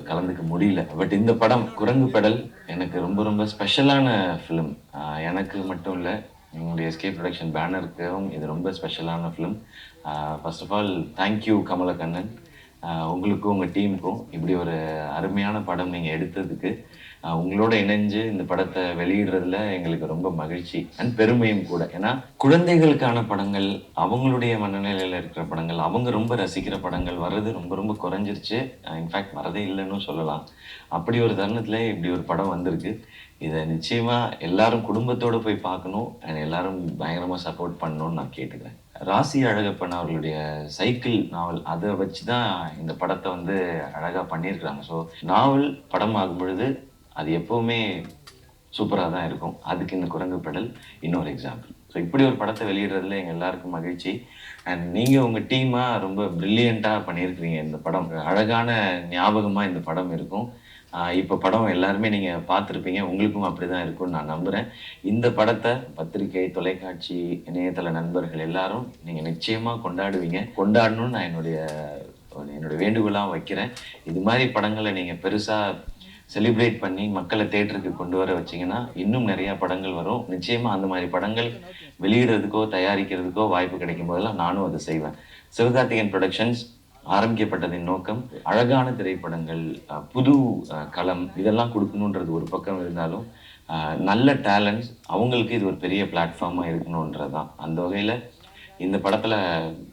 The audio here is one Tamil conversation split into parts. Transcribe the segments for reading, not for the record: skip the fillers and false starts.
கலந்துக்க முடியல. பட் இந்த படம் குரங்கு பெடல் எனக்கு ரொம்ப ரொம்ப ஸ்பெஷலான ஃபிலிம். எனக்கு மட்டும் இல்ல, எங்களுடைய எஸ்கே புரொடக்ஷன் பேனருக்கும் இது ரொம்ப ஸ்பெஷலான film. First of all thank you Kamalakannan. உங்களுக்கும் உங்கள் டீமுக்கும் இப்படி ஒரு அருமையான படம் நீங்கள் எடுத்ததுக்கு, உங்களோட இணைஞ்சு இந்த படத்தை வெளியிடுறதுல எங்களுக்கு ரொம்ப மகிழ்ச்சி அண்ட் பெருமையும் கூட. ஏன்னா குழந்தைகளுக்கான படங்கள், அவங்களுடைய மனநிலையில் இருக்கிற படங்கள், அவங்க ரொம்ப ரசிக்கிற படங்கள் வர்றது ரொம்ப ரொம்ப குறைஞ்சிருச்சு. இன்ஃபேக்ட் வரதே இல்லைன்னு சொல்லலாம். அப்படி ஒரு தருணத்தில் இப்படி ஒரு படம் வந்திருக்கு. இதை நிச்சயமாக எல்லாரும் குடும்பத்தோடு போய் பார்க்கணும் அண்ட் எல்லாரும் பயங்கரமாக சப்போர்ட் பண்ணணும்னு நான் கேட்டுக்கிறேன். ராசி அழகப்பன் அவர்களுடைய சைக்கிள் நாவல், அதை வச்சு தான் இந்த படத்தை வந்து அழகாக பண்ணியிருக்கிறாங்க. ஸோ நாவல் படம் ஆகும் பொழுது அது எப்போவுமே சூப்பராக தான் இருக்கும். அதுக்கு இந்த குரங்கு பெடல் இன்னொரு எக்ஸாம்பிள். ஸோ இப்படி ஒரு படத்தை வெளியிடுறதுல எங்கள் எல்லாருக்கும் மகிழ்ச்சி. அண்ட் நீங்கள் உங்கள் டீமாக ரொம்ப ப்ரில்லியண்ட்டாக பண்ணியிருக்கிறீங்க. இந்த படம் அழகான ஞாபகமாக இந்த படம் இருக்கும். இப்போ படம் எல்லாருமே நீங்கள் பார்த்துருப்பீங்க. உங்களுக்கும் அப்படி தான் இருக்கும்னு நான் நம்புகிறேன். இந்த படத்தை பத்திரிகை, தொலைக்காட்சி, இணையதள நண்பர்கள் எல்லாரும் நீங்கள் நிச்சயமாக கொண்டாடுவீங்க. கொண்டாடணும்னு நான் என்னுடைய வேண்டுகோளாக வைக்கிறேன். இது மாதிரி படங்களை நீங்கள் பெருசாக செலிப்ரேட் பண்ணி மக்களை தேட்டருக்கு கொண்டு வர வச்சிங்கன்னா இன்னும் நிறையா படங்கள் வரும். நிச்சயமாக அந்த மாதிரி படங்கள் வெளியிடுறதுக்கோ தயாரிக்கிறதுக்கோ வாய்ப்பு கிடைக்கும் போதெல்லாம் நானும் அதை செய்வேன். சிவகார்த்திகேயன் ப்ரொடக்ஷன்ஸ் ஆரம்பிக்கப்பட்டதின் நோக்கம் அழகான திரைப்படங்கள், புது களம் இதெல்லாம் கொடுக்கணுன்றது ஒரு பக்கம் இருந்தாலும், நல்ல டேலண்ட்ஸ் அவங்களுக்கு இது ஒரு பெரிய பிளாட்ஃபார்மாக இருக்கணுன்றது தான். அந்த வகையில் இந்த படத்தில்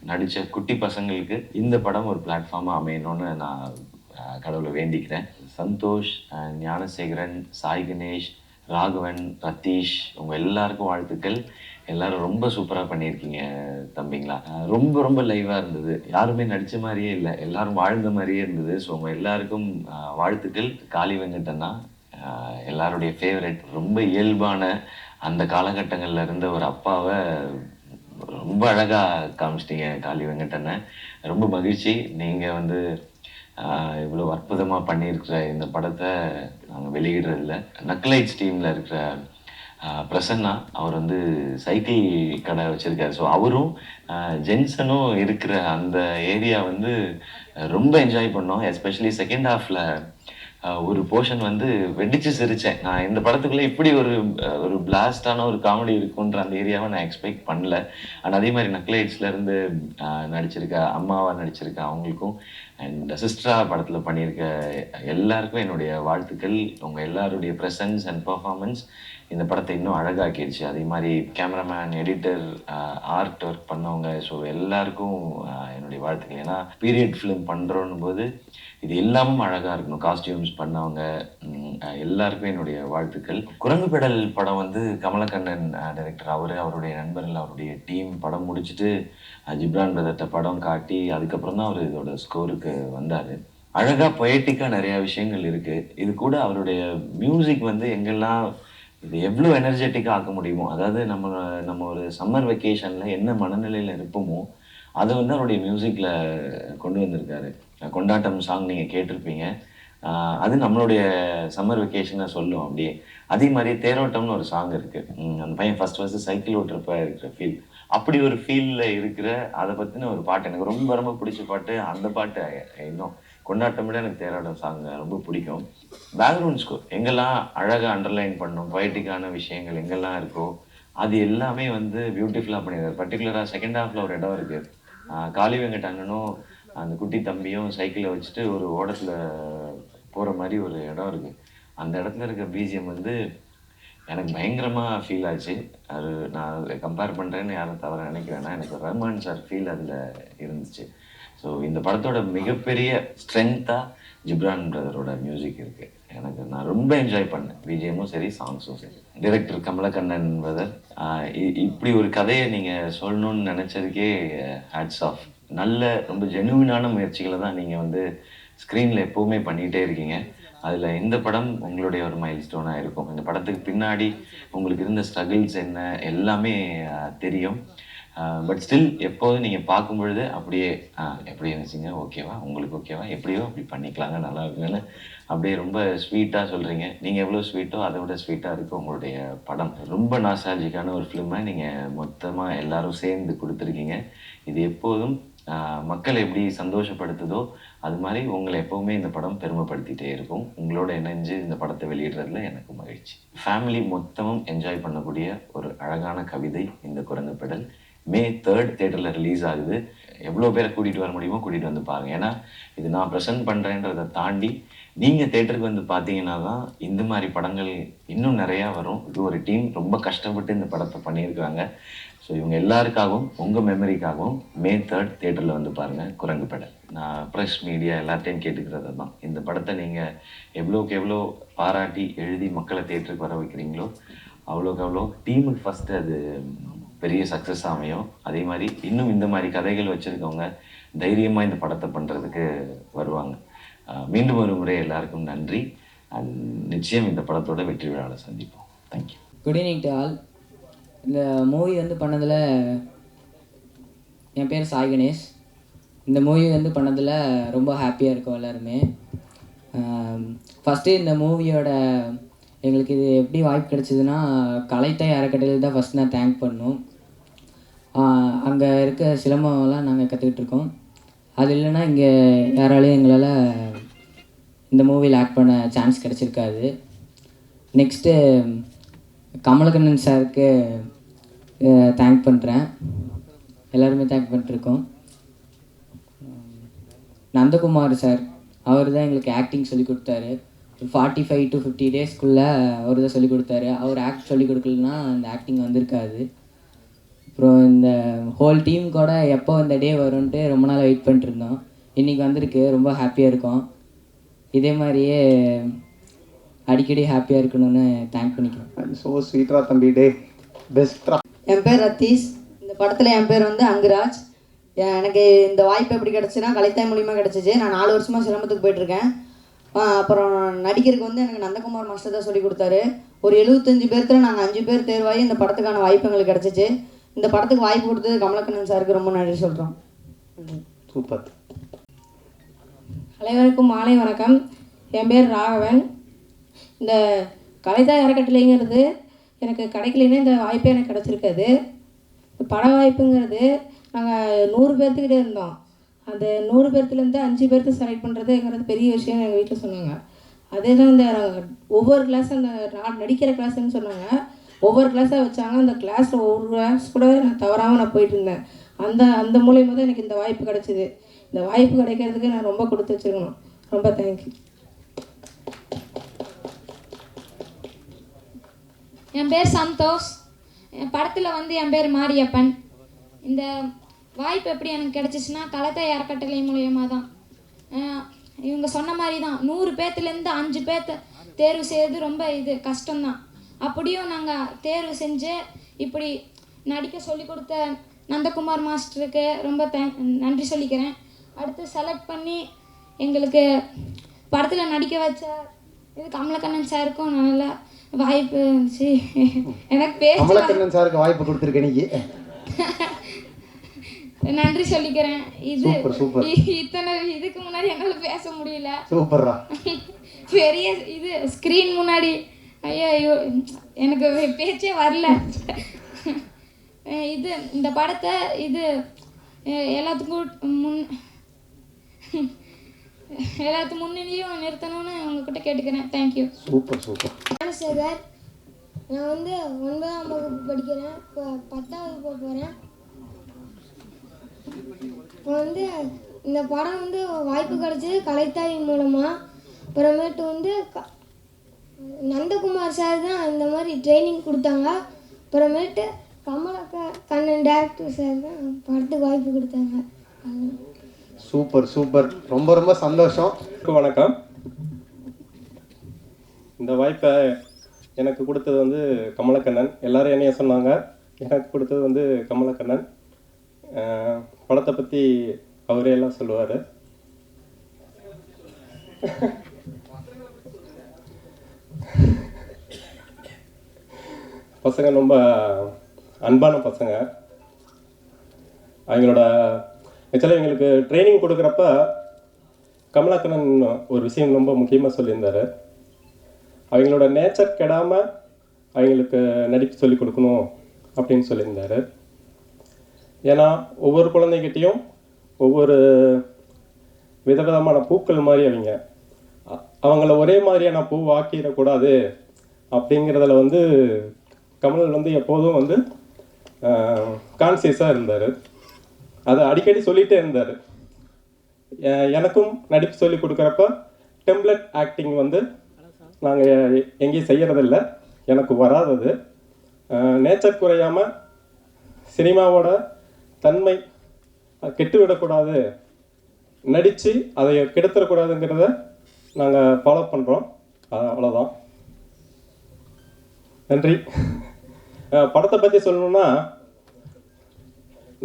நடித்த குட்டி பசங்களுக்கு இந்த படம் ஒரு பிளாட்ஃபார்மாக அமையணும்னு நான் கடவுளை வேண்டிக்கிறேன். சந்தோஷ், ஞானசேகரன், சாய் கணேஷ், ராகவன், ரத்தீஷ், உங்கள் எல்லாருக்கும் வாழ்த்துக்கள். எல்லாரும் ரொம்ப சூப்பராக பண்ணியிருக்கீங்க தம்பிங்களா. ரொம்ப ரொம்ப லைவாக இருந்தது. யாருமே நடித்த மாதிரியே இல்லை, எல்லாரும் வாழ்ந்த மாதிரியே இருந்தது. ஸோ உங்கள் எல்லாருக்கும் வாழ்த்துக்கள். காளி வெங்கடண்ணா எல்லாருடைய ஃபேவரட். ரொம்ப இயல்பான அந்த காலகட்டங்களில் இருந்த ஒரு அப்பாவை ரொம்ப அழகாக காமிச்சிட்டிங்க காளி வெங்கடண்ணன். ரொம்ப மகிழ்ச்சி. நீங்கள் வந்து இவ்வளோ அற்புதமாக பண்ணியிருக்கிற இந்த படத்தை நாங்கள் வெளியிடுறதில்ல. நக்லைட்ஸ் டீமில் இருக்கிற பிரசன்னா அவர் வந்து சைக்கிள் கடை வச்சுருக்காரு. ஸோ அவரும் ஜென்சனும் இருக்கிற அந்த ஏரியா வந்து ரொம்ப என்ஜாய் பண்ணோம். எஸ்பெஷலி செகண்ட் ஹாஃபில் ஒரு போர்ஷன் வந்து வெடிச்சு சிரித்தேன். நான் இந்த படத்துக்குள்ளே இப்படி ஒரு பிளாஸ்டான ஒரு காமெடி இருக்குன்ற அந்த ஏரியாவை நான் எக்ஸ்பெக்ட் பண்ணல. ஆனால் அதே மாதிரி நக்லைட்ஸ்லேருந்து நடிச்சிருக்க அம்மாவாக நடிச்சிருக்க அவங்களுக்கும் அண்ட் சிஸ்டரா படத்தில் பண்ணியிருக்க எல்லாருக்கும் என்னுடைய வாழ்த்துக்கள். உங்கள் எல்லாருடைய ப்ரெசன்ஸ் அண்ட் பர்ஃபார்மன்ஸ் இந்த படத்தை இன்னும் அழகாக்கிடுச்சு. அதே மாதிரி கேமராமேன், எடிட்டர், ஆர்ட் ஒர்க் பண்ணவங்க, ஸோ எல்லாருக்கும் என்னுடைய வாழ்த்துக்கள். ஏன்னா பீரியட் ஃபிலிம் பண்ணுறோன்னும் போது இது எல்லாமும் அழகாக இருக்கணும். காஸ்டியூம்ஸ் பண்ணவங்க எல்லாருக்கும் என்னுடைய வாழ்த்துக்கள். குரங்கு பெடல் படம் வந்து கமலக்கண்ணன் டைரக்டர், அவருடைய நண்பர்கள், அவருடைய டீம் படம் முடிச்சுட்டு ஜிப்ரான் பிரதர்கிட்ட படம் காட்டி அதுக்கப்புறம் தான் அவர் இதோட ஸ்கோருக்கு வந்தார். அழகாக பொயட்டிக்காக நிறையா விஷயங்கள் இருக்குது. இது கூட அவருடைய மியூசிக் வந்து எங்கெல்லாம் இது எவ்வளோ எனர்ஜெட்டிக்காக ஆக்க முடியுமோ, அதாவது நம்ம ஒரு சம்மர் வெக்கேஷனில் என்ன மனநிலையில் இருப்போமோ அதை வந்து அவருடைய மியூசிக்கில் கொண்டு வந்திருக்காரு. கொண்டாட்டம் சாங் நீங்கள் கேட்டிருப்பீங்க. அது நம்மளுடைய சம்மர் வெக்கேஷனை சொல்லும் அப்படியே. அதே மாதிரி தேரோட்டம்னு ஒரு சாங் இருக்குது. அந்த பையன் ஃபஸ்ட்டு சைக்கிள் ஓட்டுறப்ப இருக்கிற ஃபீல், அப்படி ஒரு ஃபீலில் இருக்கிற அதை பற்றின ஒரு பாட்டு எனக்கு ரொம்ப ரொம்ப பிடிச்ச பாட்டு. அந்த பாட்டு இன்னும் கொண்டாட்டம் விட எனக்கு தேரோட்டம் சாங் ரொம்ப பிடிக்கும். பேக்ரவுண்ட் ஸ்கோர் எங்கெல்லாம் அழகாக அண்டர்லைன் பண்ணும், பொயட்டிக்கான விஷயங்கள் எங்கெல்லாம் இருக்கோ அது எல்லாமே வந்து பியூட்டிஃபுல்லாக பண்ணியிருக்காரு. பர்டிகுலராக செகண்ட் ஹாஃபில் ஒரு இடம் இருக்குது. காளி வெங்கட் அண்ணனும் அந்த குட்டி தம்பியும் சைக்கிளை வச்சுட்டு ஒரு ஓடத்தில் போகிற மாதிரி ஒரு இடம் இருக்குது. அந்த இடத்துல இருக்க பிஜிஎம் வந்து எனக்கு பயங்கரமாக ஃபீல் ஆச்சு. அது நான் கம்பேர் பண்ணுறேன்னு யாரும் தவிர நினைக்கிறேன்னா எனக்கு ரஹ்மான் சார் ஃபீல் அதில் இருந்துச்சு. ஸோ இந்த படத்தோட மிகப்பெரிய ஸ்ட்ரென்த்தாக ஜிப்ரான் பிரதரோட மியூசிக் இருக்குது. நான் ரொம்ப என்ஜாய் பண்ணேன். பிஜிஎம்மும் சரி, சாங்ஸும் சரி. டைரக்டர் கமலக்கண்ணன் பிரதர், இப்படி ஒரு கதையை நீங்கள் சொல்லணும்னு நினச்சதுக்கே ஹேட்ஸ் ஆஃப். நல்ல ரொம்ப ஜெனுவினான முயற்சிகளை தான் நீங்கள் வந்து ஸ்க்ரீனில் எப்போவுமே பண்ணிகிட்டே இருக்கீங்க. அதில் இந்த படம் உங்களுடைய ஒரு மைல் ஸ்டோனாக இருக்கும். இந்த படத்துக்கு பின்னாடி உங்களுக்கு இருந்த ஸ்ட்ரகிள்ஸ் என்ன எல்லாமே தெரியும். பட் ஸ்டில் எப்போதும் நீங்கள் பார்க்கும் பொழுது அப்படியே எப்படி இருந்துச்சுங்க, ஓகேவா, உங்களுக்கு ஓகேவா, எப்படியோ அப்படி பண்ணிக்கலாங்க, நல்லா இருக்குன்னு அப்படியே ரொம்ப ஸ்வீட்டாக சொல்கிறீங்க. நீங்கள் எவ்வளோ ஸ்வீட்டோ அதை விட ஸ்வீட்டாக இருக்கும் உங்களுடைய படம். ரொம்ப நாஸ்டால்ஜிக்கான ஒரு ஃபிலிமை நீங்கள் மொத்தமாக எல்லோரும் சேர்ந்து கொடுத்துருக்கீங்க. இது எப்போதும் மக்களை எப்படி சந்தோஷப்படுத்துதோ அது மாதிரி உங்களை எப்போவுமே இந்த படம் பெருமைப்படுத்திகிட்டே இருக்கும். உங்களோட இணைஞ்சு இந்த படத்தை வெளியிடுறதுல எனக்கு மகிழ்ச்சி. ஃபேமிலி மொத்தமும் என்ஜாய் பண்ணக்கூடிய ஒரு அழகான கவிதை இந்த குரங்கு பெடல். May 3 தேட்டரில் ரிலீஸ் ஆகுது. எவ்வளோ பேரை கூட்டிகிட்டு வர முடியுமோ கூட்டிகிட்டு வந்து பாருங்கள். ஏன்னா இது நான் ப்ரெசென்ட் பண்ணுறேன்றதை தாண்டி நீங்கள் தேட்டருக்கு வந்து பார்த்தீங்கன்னா தான் இந்த மாதிரி படங்கள் இன்னும் நிறையா வரும். இது ஒரு டீம் ரொம்ப கஷ்டப்பட்டு இந்த படத்தை பண்ணியிருக்காங்க. ஸோ இவங்க எல்லாருக்காகவும் உங்கள் மெமரிக்காகவும் May 3 தேட்டரில் வந்து பாருங்கள் குரங்கு பெடல். நான் ப்ரெஸ் மீடியா எல்லாத்தையும் கேட்டுக்கிறது தான், இந்த படத்தை நீங்கள் எவ்வளோக்கு எவ்வளோ பாராட்டி எழுதி மக்களை தேட்டருக்கு வர வைக்கிறீங்களோ அவ்வளோக்கு அவ்வளோ டீமுக்கு ஃபஸ்ட்டு அது பெரிய சக்ஸஸ் அமையும். அதே மாதிரி இன்னும் இந்த மாதிரி கதைகள் வச்சுருக்கவங்க தைரியமாக இந்த படத்தை பண்ணுறதுக்கு வருவாங்க. மீண்டும் ஒரு முறை எல்லாருக்கும் நன்றி. நிச்சயம் இந்த படத்தோட வெற்றி விழாவில் சந்திப்போம். Thank you. Good evening to all. இந்த மூவி வந்து பண்ணதில் என் பேர் சாய் கணேஷ். இந்த மூவி வந்து பண்ணதில் ரொம்ப ஹாப்பியாக இருக்கோம் எல்லாருமே. ஃபஸ்ட்டு இந்த மூவியோட எங்களுக்கு இது எப்படி வாய்ப்பு கிடச்சிதுன்னா, கலைத்தாய் அறக்கட்டளையில் தான் ஃபஸ்ட் நான் தேங்க் பண்ணணும். அங்கே இருக்க சிலம்பம்லாம் நாங்கள் கற்றுக்கிட்டு இருக்கோம். அது இல்லைன்னா இங்கே யாராலையும் எங்களால் இந்த மூவியில் ஆக்ட் பண்ண சான்ஸ் கிடச்சிருக்காது. நெக்ஸ்ட்டு கமலக்கண்ணன் சாருக்கு தேங்க் பண்ணுறேன். எல்லாருமே தேங்க் பண்ணிட்டுருக்கோம். நந்தகுமார் சார், அவர் தான் எங்களுக்கு ஆக்டிங் சொல்லி கொடுத்தாரு. 45 to 50 டேஸ்க்குள்ளே அவர் தான் சொல்லிக் கொடுத்தாரு. அவர் ஆக்ட் சொல்லிக் கொடுக்கலன்னா இந்த ஆக்டிங் வந்திருக்காது. அப்புறம் இந்த ஹோல் டீம் கூட எப்போ இந்த டே வரும்ன்ட்டு ரொம்ப நாள் வெயிட் பண்ணிட்டு இருந்தோம். இன்றைக்கி வந்திருக்கு, ரொம்ப ஹாப்பியாக இருக்கோம். இதே மாதிரியே அடிக்கடி ஹாப்பியாக இருக்கணும்னு தேங்க் பண்ணிக்கிறேன். ஸோ ஸ்வீட்ரா தம்பி, டே பெஸ்ட்ரா. என் பேர் ரத்தீஷ். இந்த படத்தில் என் பேர் வந்து அங்குராஜ். எனக்கு இந்த வாய்ப்பு எப்படி கிடச்சுன்னா கலைத்தாய் மூலியமாக கிடச்சிச்சு. நான் 4 வருஷமாக சிலம்பத்துக்கு போயிட்டுருக்கேன். அப்புறம் நடிக்கிறதுக்கு வந்து எனக்கு நந்தகுமார் மாஸ்டர் தான் சொல்லி கொடுத்தாரு. ஒரு 75 பேர்த்தில் நாங்கள் 5 பேர் தேர்வாகி இந்த படத்துக்கான வாய்ப்பு எங்களுக்கு கிடச்சிச்சு. இந்த படத்துக்கு வாய்ப்பு கொடுத்தது கமலக்கண்ணன் சாருக்கு ரொம்ப நன்றி சொல்கிறோம். சூப்பர். அனைவருக்கும் மாலை வணக்கம். என் பேர் ராகவன். இந்த கலைத்தாய் அறக்கட்டளைங்கிறது எனக்கு கிடைக்கலன்னு இந்த வாய்ப்பே எனக்கு கிடச்சிருக்காது. பட வாய்ப்புங்கிறது நாங்கள் 100 பேர்த்துக்கிட்டே இருந்தோம். அந்த 100 பேர்த்துலேருந்து 5 பேர்த்து செலக்ட் பண்ணுறதுங்கிறது பெரிய விஷயம் எங்கள் வீட்டில் சொன்னாங்க. அதே தான் இந்த ஒவ்வொரு கிளாஸ், அந்த நடிக்கிற கிளாஸ்ன்னு சொன்னாங்க, ஒவ்வொரு கிளாஸாக வச்சாங்க. அந்த கிளாஸில் ஒவ்வொரு கிளாஸ் கூட நான் தவறாமல் நான் போயிட்டு இருந்தேன். அந்த மூலயமா தான் எனக்கு இந்த வாய்ப்பு கிடச்சிது. இந்த வாய்ப்பு கிடைக்கிறதுக்கு நான் ரொம்ப கொடுத்து வச்சுருக்கணும். ரொம்ப தேங்க்யூ. என் பேர் சந்தோஷ். என் படத்தில் வந்து என் பேர் மாரியப்பன். இந்த வாய்ப்பு எப்படி எனக்கு கிடச்சிச்சின்னா கலைத்தாய் அறக்கட்டளை மூலியமாக தான். இவங்க சொன்ன மாதிரி தான் 100 பேர்த்துலேருந்து 5 பேர்த்த தேர்வு செய்கிறது ரொம்ப கஷ்டம்தான். அப்படியும் நாங்கள் தேர்வு செஞ்சு இப்படி நடிக்க சொல்லி கொடுத்த நந்தகுமார் மாஸ்டருக்கு ரொம்ப நன்றி சொல்லிக்கிறேன். அடுத்து செலக்ட் பண்ணி எங்களுக்கு படத்தில் நடிக்க வச்ச கமலக்கண்ணன் சாருக்கும் நல்ல வாய்ப்பு இருந்துச்சு. எனக்கு பேச கமலக்கண்ணன் சாருக்கு வாய்ப்பு கொடுத்துருக்கேன் நீ. நன்றி சொல்லிக்கிறேன். சூப்பர். இத்தனை இதுக்கு முன்னாடி என்னால் பேச முடியல. சூப்பர்ரா. பெரிய ஸ்க்ரீன் முன்னாடி ஐயோ எனக்கு பேச்சே வரல. இந்த படத்தை எல்லாத்துக்கும் முன்னிலையும் நிறுத்தணும்னு உங்ககிட்ட கேட்டுக்கிறேன். தேங்க்யூ. சூப்பர். சார், நான் வந்து 9ஆம் வகுப்பு படிக்கிறேன். இப்போ 10வது போக போகிறேன். இப்போ வந்து இந்த படம் வந்து வாய்ப்பு கிடச்சிது கலைத்தாய் மூலமாக. அப்புறமேட்டு வந்து நந்தகுமார் சார் தான் இந்த மாதிரி ட்ரைனிங் கொடுத்தாங்க. அப்புறமேட்டு கண்ணன் டேரக்டர் சார் தான் படத்துக்கு வாய்ப்பு கொடுத்தாங்க. சூப்பர். ரொம்ப சந்தோஷம். வணக்கம். இந்த வாய்ப்பை எனக்கு கொடுத்தது வந்து கமலக்கண்ணன். எல்லாரும் என்னைய சொன்னாங்க, எனக்கு கொடுத்தது வந்து கமலக்கண்ணன். படத்தை பற்றி அவரே எல்லாம் சொல்லுவார். பசங்க ரொம்ப அன்பான பசங்க. அவங்களோட ஆக்சுவலாக எங்களுக்கு ட்ரைனிங் கொடுக்குறப்ப கமலாக்கண்ணன் ஒரு விஷயம் ரொம்ப முக்கியமாக சொல்லியிருந்தார். அவங்களோட நேச்சர் கெடாமல் அவங்களுக்கு நடிப்பு சொல்லிக் கொடுக்கணும் அப்படின்னு சொல்லியிருந்தார். ஏன்னா ஒவ்வொரு குழந்தைகிட்டையும் ஒவ்வொரு விதவிதமான பூக்கள் மாதிரி அவங்கள ஒரே மாதிரியான பூ ஆக்கிடக்கூடாது அப்படிங்கிறதுல வந்து கமல் வந்து எப்போதும் வந்து கான்சியஸாக இருந்தார். அதை அடிக்கடி சொல்லிகிட்டே இருந்தார். எனக்கும் நடிப்பு சொல்லி கொடுக்குறப்ப டெம்ப்ளேட் ஆக்டிங் வந்து நாங்கள் எங்கேயும் செய்கிறதில்ல, எனக்கு வராதது. நேச்சர் குறையாமல் சினிமாவோட தன்மை கெட்டுவிடக்கூடாது, நடித்து அதை கெடுத்துடக்கூடாதுங்கிறத நாங்கள் ஃபாலோ பண்ணுறோம். அவ்வளோதான். நன்றி. படத்தை பற்றி சொல்லணுன்னா,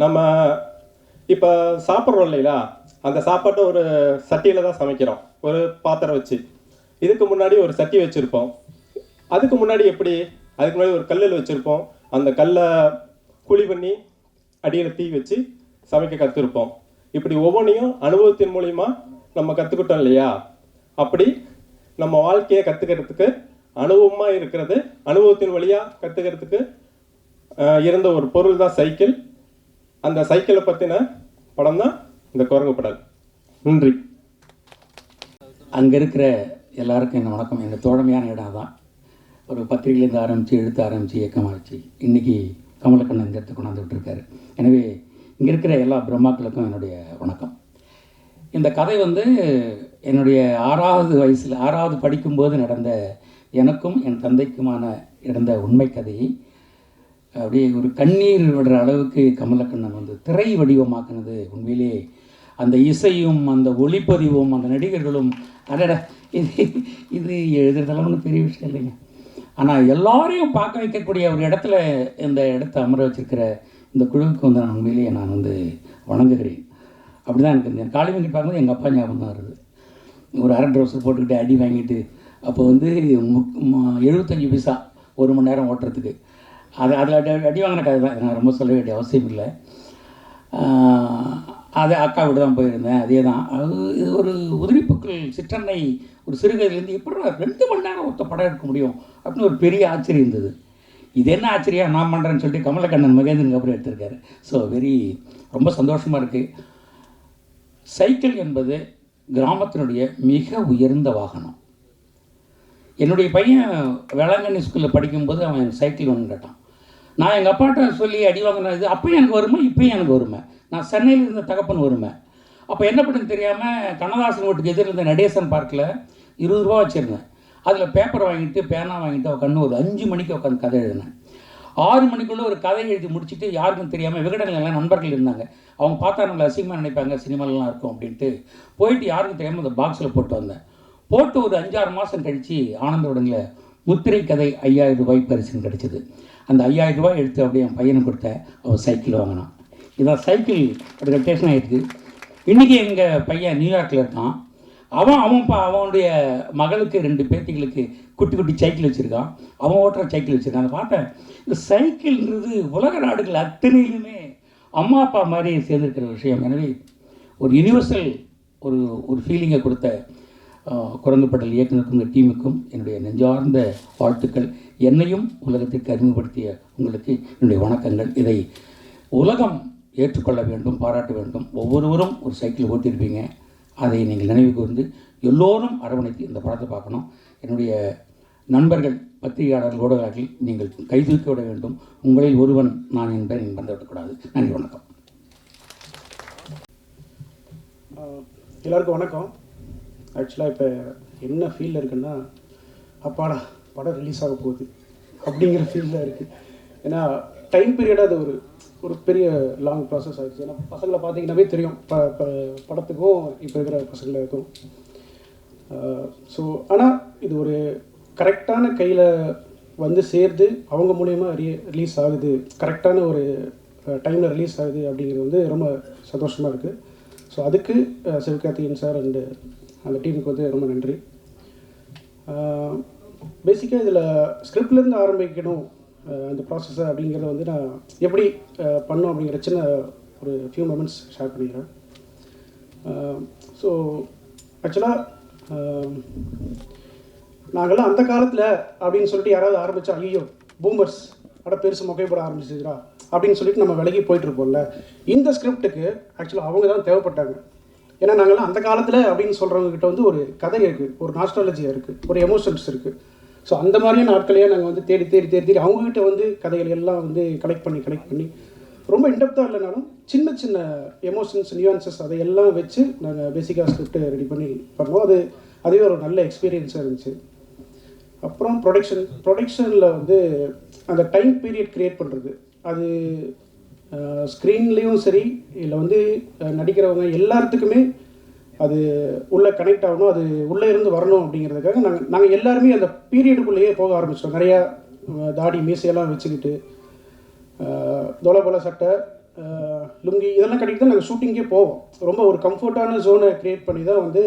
நம்ம இப்போ சாப்பிட்றோம் இல்லைங்களா, அந்த சாப்பாட்டை ஒரு சட்டியில் தான் சமைக்கிறோம், ஒரு பாத்திரம் வச்சு. இதுக்கு முன்னாடி ஒரு சட்டி வச்சுருப்போம். அதுக்கு முன்னாடி அதுக்கு முன்னாடி ஒரு கல்லில் வச்சுருப்போம். அந்த கல்லை குழி பண்ணி அடியில் தீ வச்சு சமைக்க கற்றுருப்போம். இப்படி ஒவ்வொன்றையும் அனுபவத்தின் மூலிமா நம்ம கற்றுக்கிட்டோம் இல்லையா? அப்படி நம்ம வாழ்க்கையை கற்றுக்கிறதுக்கு அனுபவமாக இருக்கிறது, அனுபவத்தின் வழியாக கற்றுக்கிறதுக்கு இருந்த ஒரு பொருள் தான் சைக்கிள். அந்த சைக்கிளை பற்றின படம் தான் இந்த குரங்கு படல். நன்றி. அங்கே இருக்கிற எல்லாருக்கும் என்ன வணக்கம். எங்கள் தோழமையான இடம் தான். ஒரு பத்திரிகையிலேருந்து ஆரம்பித்து எழுத்து ஆரம்பித்து இயக்கமாகிடுச்சு. இன்றைக்கி கமலக்கண்ணன் இந்த இடத்துக்கு கொண்டாந்து விட்டுருக்காரு. எனவே இங்கே இருக்கிற எல்லா பிரம்மாக்களுக்கும் என்னுடைய வணக்கம். இந்த கதை வந்து என்னுடைய 6வது வயசில் 6வது படிக்கும்போது நடந்த எனக்கும் என் தந்தைக்குமான நடந்த உண்மை கதையை அப்படியே ஒரு கண்ணீர் விடுற அளவுக்கு கமலக்கண்ணன் வந்து திரை வடிவமாக்குனது உண்மையிலே அந்த இசையும் அந்த ஒளிப்பதிவும் அந்த நடிகர்களும் அடட இது எழுதுறதெல்லாம் பெரிய விஷயம் இல்லைங்க. ஆனால் எல்லாரையும் பார்க்க வைக்கக்கூடிய ஒரு இடத்துல இந்த இடத்த அமர வச்சிருக்கிற இந்த குழுவுக்கு வந்து நான் உண்மையிலேயே நான் வந்து வணங்குகிறேன். அப்படி தான் எனக்கு இருந்தேன். காளி வெங்கட் பார்க்கும்போது எங்கள் அப்பா ஞாபகம் தான் வருது. ஒரு அரை ட்ரௌசர் போட்டுக்கிட்டு அடி வாங்கிட்டு அப்போ வந்து 75 பைசா 1 மணி நேரம் ஓட்டுறதுக்கு. அதில் அடி வாங்கின கதை தான், நான் ரொம்ப சொல்ல வேண்டிய அவசியம் இல்லை. அது அக்கா விட தான் போயிருந்தேன். அதே தான். இது ஒரு உதிரிப்புக்கள் சிற்றன்னை ஒரு சிறுகதையிலேருந்து எப்படி 2 மணி நேரம் ஒருத்த படம் எடுக்க முடியும் அப்படின்னு ஒரு பெரிய ஆச்சரியம் இருந்தது. இது என்ன ஆச்சரியம் நான் பண்ணுறேன்னு சொல்லிட்டு கமலக்கண்ணன் மகேந்திரனுக்கு அப்புறம் எடுத்திருக்காரு. ஸோ ரொம்ப சந்தோஷமாக இருக்குது. சைக்கிள் என்பது கிராமத்தினுடைய மிக உயர்ந்த வாகனம். என்னுடைய பையன் வேளாங்கண்ணி ஸ்கூலில் படிக்கும்போது அவன் சைக்கிள் ஒன்று கேட்டான். நான் எங்கள் அப்பாட்ட சொல்லி அடி வாங்கினது அப்போயும் எனக்கு வருமே, இப்போயும் எனக்கு வருமே. நான் சென்னையில் இருந்த தகப்பன் வருமே. அப்போ என்ன பண்ணுன்னு தெரியாமல் கண்ணதாசன் வீட்டுக்கு எதிரில் இருந்த நடேசன் பார்க்கில் 20 ரூபா வச்சுருந்தேன். அதில் பேப்பர் வாங்கிட்டு பேனா வாங்கிட்டு உட்காந்து ஒரு 5 மணிக்கு உட்காந்து கதை எழுதினேன். 6 மணிக்குள்ளே ஒரு கதை எழுதி முடிச்சுட்டு யாருக்கும் தெரியாமல் விகடனில் நண்பர்கள் இருந்தாங்க. அவங்க பார்த்தா நம்மளை அசிங்கமாக நினைப்பாங்க, சினிமாலெலாம் இருக்கும் அப்படின்ட்டு போயிட்டு யாருக்கும் தெரியாமல் அந்த பாக்ஸில் போட்டு வந்தேன். போட்டு ஒரு 5-6 மாதம் கழித்து ஆனந்த உடனில் முத்திரை கதை 5000 ரூபாய் பரிசுன்னு கிடச்சிது. அந்த 5000 ரூபாய் எடுத்து அப்படியே என் பையனுக்கு கொடுத்தேன். அவன் சைக்கிள் வாங்கினான். இதான் சைக்கிள் அது ரொட்டேஷன் ஆகிடுது. இன்றைக்கி எங்கள் பையன் நியூயார்க்கில் இருக்கான். அவனுடைய மகளுக்கு 2 பேத்திகளுக்கு குட்டி குட்டி சைக்கிள் வச்சுருக்கான். அவன் ஓட்டுற சைக்கிள் வச்சுருக்கான். அதை பார்த்தேன். இந்த சைக்கிள்ன்றது உலக நாடுகள் அத்தனையிலுமே அம்மா அப்பா மாதிரி சேர்ந்துருக்கிற விஷயம். எனவே ஒரு யுனிவர்சல் ஒரு ஃபீலிங்கை கொடுத்த குரங்குப்படல் இயக்குனருக்கும் இந்த டீமுக்கும் என்னுடைய நெஞ்சார்ந்த வாழ்த்துக்கள். என்னையும் உலகத்திற்கு அறிமுகப்படுத்திய உங்களுக்கு என்னுடைய வணக்கங்கள். இதை உலகம் ஏற்றுக்கொள்ள வேண்டும், பாராட்ட வேண்டும். ஒவ்வொருவரும் ஒரு சைக்கிள் ஓட்டியிருப்பீங்க. அதை நீங்கள் நினைவு கூர்ந்து எல்லோரும் அரவணைத்து இந்த படத்தை பார்க்கணும். என்னுடைய நண்பர்கள் பத்திரிகையாளர்கள் ஊடகர்கள் நீங்கள் கைதூக்கி விட வேண்டும். உங்களில் ஒருவன் நான் என்பதை நீங்கள் மறந்துவிடக்கூடாது. நன்றி, வணக்கம். எல்லாருக்கும் வணக்கம். ஆக்சுவலாக இப்போ என்ன ஃபீலில் இருக்குன்னா, அப்பாடா படம் ரிலீஸ் ஆக போகுது அப்படிங்கிற ஃபீலில் இருக்குது. ஏன்னா டைம் பீரியடாக அது ஒரு பெரிய லாங் ப்ராசஸ் ஆகிடுச்சு. ஏன்னா பசங்களை பார்த்தீங்கன்னாவே தெரியும், படத்துக்கும் இப்போ இருக்கிற பசங்களுக்கும். ஸோ ஆனால் இது ஒரு கரெக்டான கையில் வந்து சேர்ந்து அவங்க மூலயமா ரிலீஸ் ஆகுது, கரெக்டான ஒரு டைமில் ரிலீஸ் ஆகுது அப்படிங்கிறது வந்து ரொம்ப சந்தோஷமாக இருக்குது. ஸோ அதுக்கு சிவகார்த்திகேயன் சார் அண்டு அந்த டீமுக்கு வந்து ரொம்ப நன்றி. பேசிக்காக இதில் ஸ்கிரிப்ட்லேருந்து ஆரம்பிக்கணும் அந்த ப்ராசஸை அப்படிங்கிறத வந்து நான் எப்படி பண்ணோம் அப்படிங்கிற சின்ன ஒரு ஃபியூ மொமெண்ட்ஸ் ஷேர் பண்ணிக்கிறேன். ஸோ ஆக்சுவலாக நாங்கள்லாம் அந்த காலத்தில் அப்படின்னு சொல்லிட்டு யாராவது ஆரம்பித்தா, ஐயோ பூமர்ஸ் அட பெருசு மொக்கை போட ஆரம்பிச்சிருக்கிறா அப்படின்னு சொல்லிட்டு நம்ம விலகி போயிட்டுருப்போம்ல. இந்த ஸ்கிரிப்டுக்கு ஆக்சுவலாக அவங்க தான் தேவைப்பட்டாங்க. ஏன்னா நாங்கள்லாம் அந்த காலத்தில் அப்படின்னு சொல்கிறவங்ககிட்ட வந்து ஒரு கதை இருக்குது, ஒரு நாஸ்டாலஜியாக இருக்குது, ஒரு எமோஷன்ஸ் இருக்குது. ஸோ அந்த மாதிரியான ஆட்களையே நாங்கள் வந்து தேடி தேடி தேடி தேடி அவங்ககிட்ட வந்து கதைகள் எல்லாம் வந்து கலெக்ட் பண்ணி ரொம்ப இன்டெப்த்தாக இல்லைனாலும் சின்ன சின்ன எமோஷன்ஸ், நியூயான்சஸ் அதையெல்லாம் வச்சு நாங்கள் பேசிக்காக ஸ்கிரிப்ட் ரெடி பண்ணி பண்ணோம். அதுவே ஒரு நல்ல எக்ஸ்பீரியன்ஸாக இருந்துச்சு. அப்புறம் ப்ரொடக்ஷனில் வந்து அந்த டைம் பீரியட் க்ரியேட் பண்ணுறது, அது ஸ்க்ரீன்லேயும் சரி இல்லை வந்து நடிக்கிறவங்க எல்லாத்துக்குமே அது உள்ளே கனெக்ட் ஆகணும், அது உள்ளே இருந்து வரணும் அப்படிங்கிறதுக்காக நாங்கள் எல்லாருமே அந்த பீரியடுக்குள்ளேயே போக ஆரம்பிச்சிட்டோம். நிறையா தாடி மீசையெல்லாம் வச்சுக்கிட்டு தோலபல சட்டை, லுங்கி இதெல்லாம் கட்டிட்டு தான் நாங்கள் ஷூட்டிங்கே போவோம். ரொம்ப ஒரு கம்ஃபர்டான ஜோனை க்ரியேட் பண்ணி தான் வந்து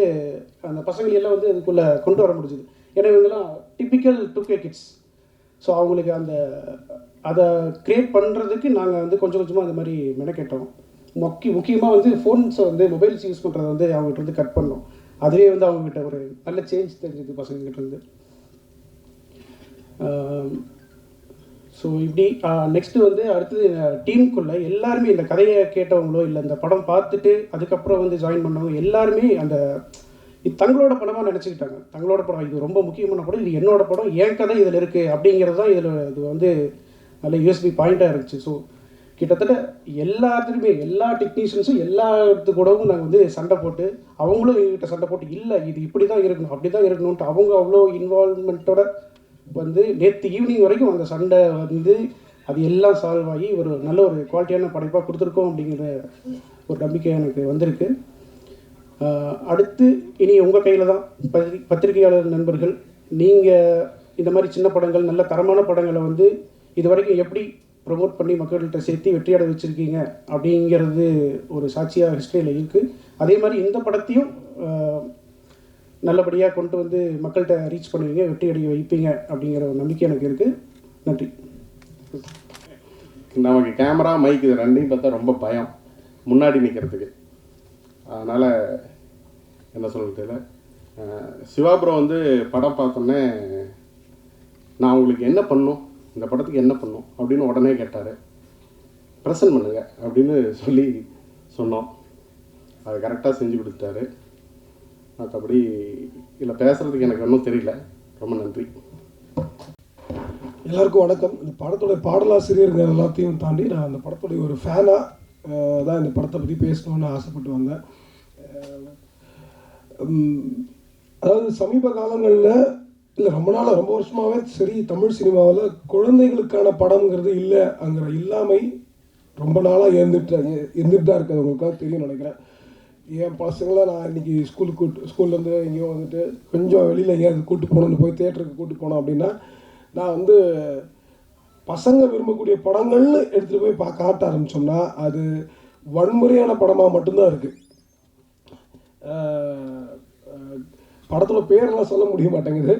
அந்த பசங்களெல்லாம் வந்து அதுக்குள்ளே கொண்டு வர முடிஞ்சுது. ஏன்னா இவங்கெல்லாம் டிப்பிக்கல் 2K கிட்ஸ். ஸோ அவங்களுக்கு அதை க்ரியேட் பண்ணுறதுக்கு நாங்கள் வந்து கொஞ்சம் கொஞ்சமாக அந்த மாதிரி மெனக்கெட்டோம். முக்கியமாக வந்து ஃபோன்ஸை வந்து மொபைல்ஸ் யூஸ் பண்ணுறதை வந்து அவங்ககிட்ட வந்து கட் பண்ணோம். அதுவே வந்து அவங்ககிட்ட ஒரு நல்ல சேஞ்ச் தெரிஞ்சுது பசங்கக்கிட்ட இருந்து. ஸோ இப்படி நெக்ஸ்ட்டு வந்து அடுத்தது டீமுக்குள்ளே எல்லாருமே இந்த கதையை கேட்டவங்களோ இல்லை இந்த படம் பார்த்துட்டு அதுக்கப்புறம் வந்து ஜாயின் பண்ணவங்க எல்லாருமே இது தங்களோட படமாக நினச்சிக்கிட்டாங்க. தங்களோட படம், இது ரொம்ப முக்கியமான படம், இது என்னோட படம், என் கதை இதில் இருக்குது அப்படிங்கிறது தான் இது வந்து நல்ல யூஎஸ்பி பாயிண்ட்டாக இருந்துச்சு. ஸோ கிட்டத்தட்ட எல்லாத்துக்குமே எல்லா டெக்னீஷியன்ஸும் எல்லாத்துக்கூடவும் நாங்கள் வந்து சண்டை போட்டு, அவங்களும் எங்ககிட்ட சண்டை போட்டு இல்லை இது இப்படி தான் இருக்கணும் அப்படி தான் இருக்கணும்ன்ட்டு அவங்க அவ்வளோ இன்வால்மெண்ட்டோட வந்து நேற்று ஈவினிங் வரைக்கும் அந்த சண்டை வந்து அது எல்லாம் சால்வ் ஆகி ஒரு நல்ல ஒரு குவாலிட்டியான படைப்பாக கொடுத்துருக்கோம் அப்படிங்கிற ஒரு நம்பிக்கை எனக்கு வந்திருக்கு. அடுத்து இனி உங்கள் கையில் தான். பத்திரிகையாளர் நண்பர்கள், நீங்கள் இந்த மாதிரி சின்ன படங்கள், நல்ல தரமான படங்களை வந்து இது வரைக்கும் எப்படி ப்ரொமோட் பண்ணி மக்கள்கிட்ட சேர்த்து வெற்றியடை வச்சுருக்கீங்க அப்படிங்கிறது ஒரு சாட்சியாக ஹிஸ்ட்ரியில் இருக்குது. அதே மாதிரி இந்த படத்தையும் நல்லபடியாக கொண்டு வந்து மக்கள்கிட்ட ரீச் பண்ணுவீங்க, வெற்றி அடைய வைப்பீங்க அப்படிங்கிற ஒரு நம்பிக்கை எனக்கு இருக்குது. நன்றி. நமக்கு கேமரா மைக் இது ரெண்டையும் பார்த்தா ரொம்ப பயம் முன்னாடி நிற்கிறதுக்கு. அதனால் என்ன சொல்கிறது, சிவாபுரோ வந்து படம் பார்த்தோன்னே நான் உங்களுக்கு என்ன பண்ணும், இந்த படத்துக்கு என்ன பண்ணும் அப்படின்னு உடனே கேட்டார். ப்ரெசன்ட் பண்ணுங்க அப்படின்னு சொல்லி சொன்னோம். அது கரெக்டாக செஞ்சு கொடுத்தாரு. மற்றபடி இதில் பேசுகிறதுக்கு எனக்கு ஒன்றும் தெரியல. ரொம்ப நன்றி. எல்லாருக்கும் வணக்கம். இந்த படத்தோடைய பாடலாசிரியர்கள் எல்லாத்தையும் தாண்டி நான் அந்த படத்துடைய ஒரு ஃபேனாக தான் இந்த படத்தை பற்றி பேசணும்னு ஆசைப்பட்டு வந்தேன். அதாவது சமீப காலங்களில் இல்லை ரொம்ப நாளாக ரொம்ப வருஷமாகவே சரி தமிழ் சினிமாவில் குழந்தைகளுக்கான படம்ங்கிறது இல்லைங்கிற இல்லாமை ரொம்ப நாளாக இருந்துட்டு தான் இருக்குது. உங்களுக்காக தெரியும் நினைக்கிறேன். என் பசங்களை நான் இன்றைக்கி ஸ்கூல்லேருந்து எங்கேயோ வந்துட்டு கொஞ்சம் வெளியில் எங்கேயாவது கூப்பிட்டு போகணுன்னு போய் தேட்டருக்கு கூப்பிட்டு போனோம் அப்படின்னா நான் வந்து பசங்க விரும்பக்கூடிய படங்கள்னு எடுத்துகிட்டு போய் காட்ட ஆரம்பித்தோம்னா அது வன்முறையான படமாக மட்டும்தான் இருக்குது. படத்தில் பேரெல்லாம் சொல்ல முடிய மாட்டேங்குது.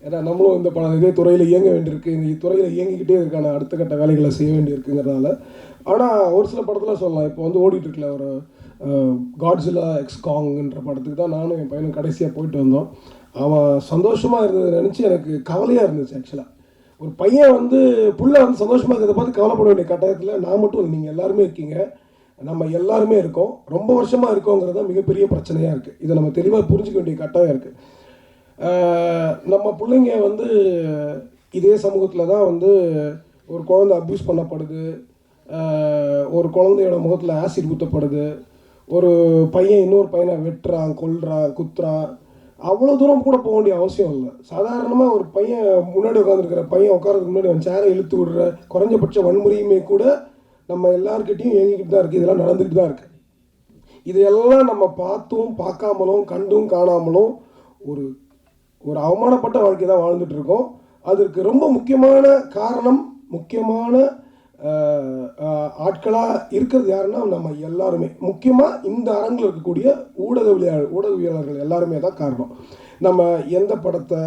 ஏன்னா நம்மளும் இந்த படம் இதே துறையில் இயங்க வேண்டியிருக்கு, இந்த துறையில் இயங்கிக்கிட்டே இருக்கான அடுத்த கட்ட வேலைகளை செய்ய வேண்டியிருக்குங்கிறதுனால. ஆனால் ஒரு சில படத்தில் சொல்லலாம். இப்போ வந்து ஓடிட்டுருக்கல ஒரு காட்ஸில்லா எக்ஸ் காங்ன்ற படத்துக்கு தான் நானும் என் பையனும் கடைசியாக போயிட்டு வந்தோம். அவன் சந்தோஷமாக இருந்ததை நினச்சி எனக்கு கவலையாக இருந்துச்சு. ஆக்சுவலாக ஒரு பையன் வந்து புள்ள வந்து சந்தோஷமாக இருக்கிறத பார்த்து கவலைப்பட வேண்டிய கட்டாயத்தில் நான் மட்டும் இல்லை, நீங்கள் எல்லாருமே இருக்கீங்க, நம்ம எல்லாருமே இருக்கோம், ரொம்ப வருஷமாக இருக்கோங்கிறது தான் மிகப்பெரிய பிரச்சனையாக இருக்குது. இதை நம்ம தெளிவாக புரிஞ்சிக்க வேண்டிய கட்டாயம் இருக்குது. நம்ம பிள்ளைங்க வந்து இதே சமூகத்தில் தான் வந்து ஒரு குழந்தை அப்யூஸ் பண்ணப்படுது, ஒரு குழந்தையோட முகத்தில் ஆசிட் ஊற்றப்படுது, ஒரு பையன் இன்னொரு பையனை வெட்டுறான், கொல்றான், குத்துறான். அவ்வளோ தூரம் கூட போக வேண்டிய அவசியம் இல்லை. சாதாரணமாக ஒரு பையன் முன்னாடி உட்காந்துருக்கிற பையன் உட்காரதுக்கு முன்னாடி அவன் சேரை இழுத்து விடுற குறைஞ்சபட்ச வன்முறையுமே கூட நம்ம எல்லாருக்கிட்டையும் இயங்கிக்கிட்டு தான் இருக்குது. இதெல்லாம் நடந்துக்கிட்டு தான் இருக்குது. இதையெல்லாம் நம்ம பார்த்தும் பார்க்காமலும் கண்டும் காணாமலும் ஒரு அவமானப்பட்ட வாழ்க்கை தான் வாழ்ந்துட்டு இருக்கோம். அதற்கு ரொம்ப முக்கியமான காரணம், முக்கியமான ஆட்களாக இருக்கிறது யாருன்னா நம்ம எல்லாருமே. முக்கியமாக இந்த அரங்கில் இருக்கக்கூடிய ஊடகவியலாளர்கள் எல்லாருமே தான் காரணம். நம்ம எந்த படத்தை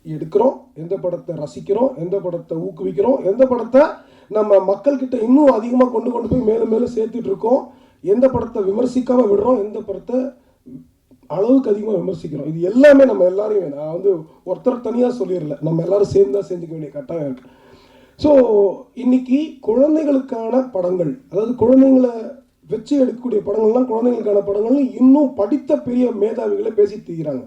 எடுக்கிறோம், எந்த படத்தை ரசிக்கிறோம், எந்த படத்தை ஊக்குவிக்கிறோம், எந்த படத்தை நம்ம மக்கள்கிட்ட இன்னும் அதிகமாக கொண்டு போய் மேலும் மேலும் சேர்த்துட்டு இருக்கோம், எந்த படத்தை விமர்சிக்காமல் விடுறோம், எந்த படத்தை அளவுக்கு அதிகமாக விமர்சிக்கிறோம். இது எல்லாமே நம்ம எல்லாரையும் நான் வந்து ஒருத்தர் தனியாக சொல்லிடல, நம்ம எல்லாரும் சேர்ந்து தான் செஞ்சுக்க வேண்டிய கட்டாயம் இருக்குது. ஸோ இன்னைக்கு குழந்தைகளுக்கான படங்கள், அதாவது குழந்தைங்களை வச்சு எடுக்கக்கூடிய படங்கள்லாம் குழந்தைங்களுக்கான படங்கள்னு இன்னும் படித்த பெரிய மேதாவிகளை பேசி தீர்கிறாங்க.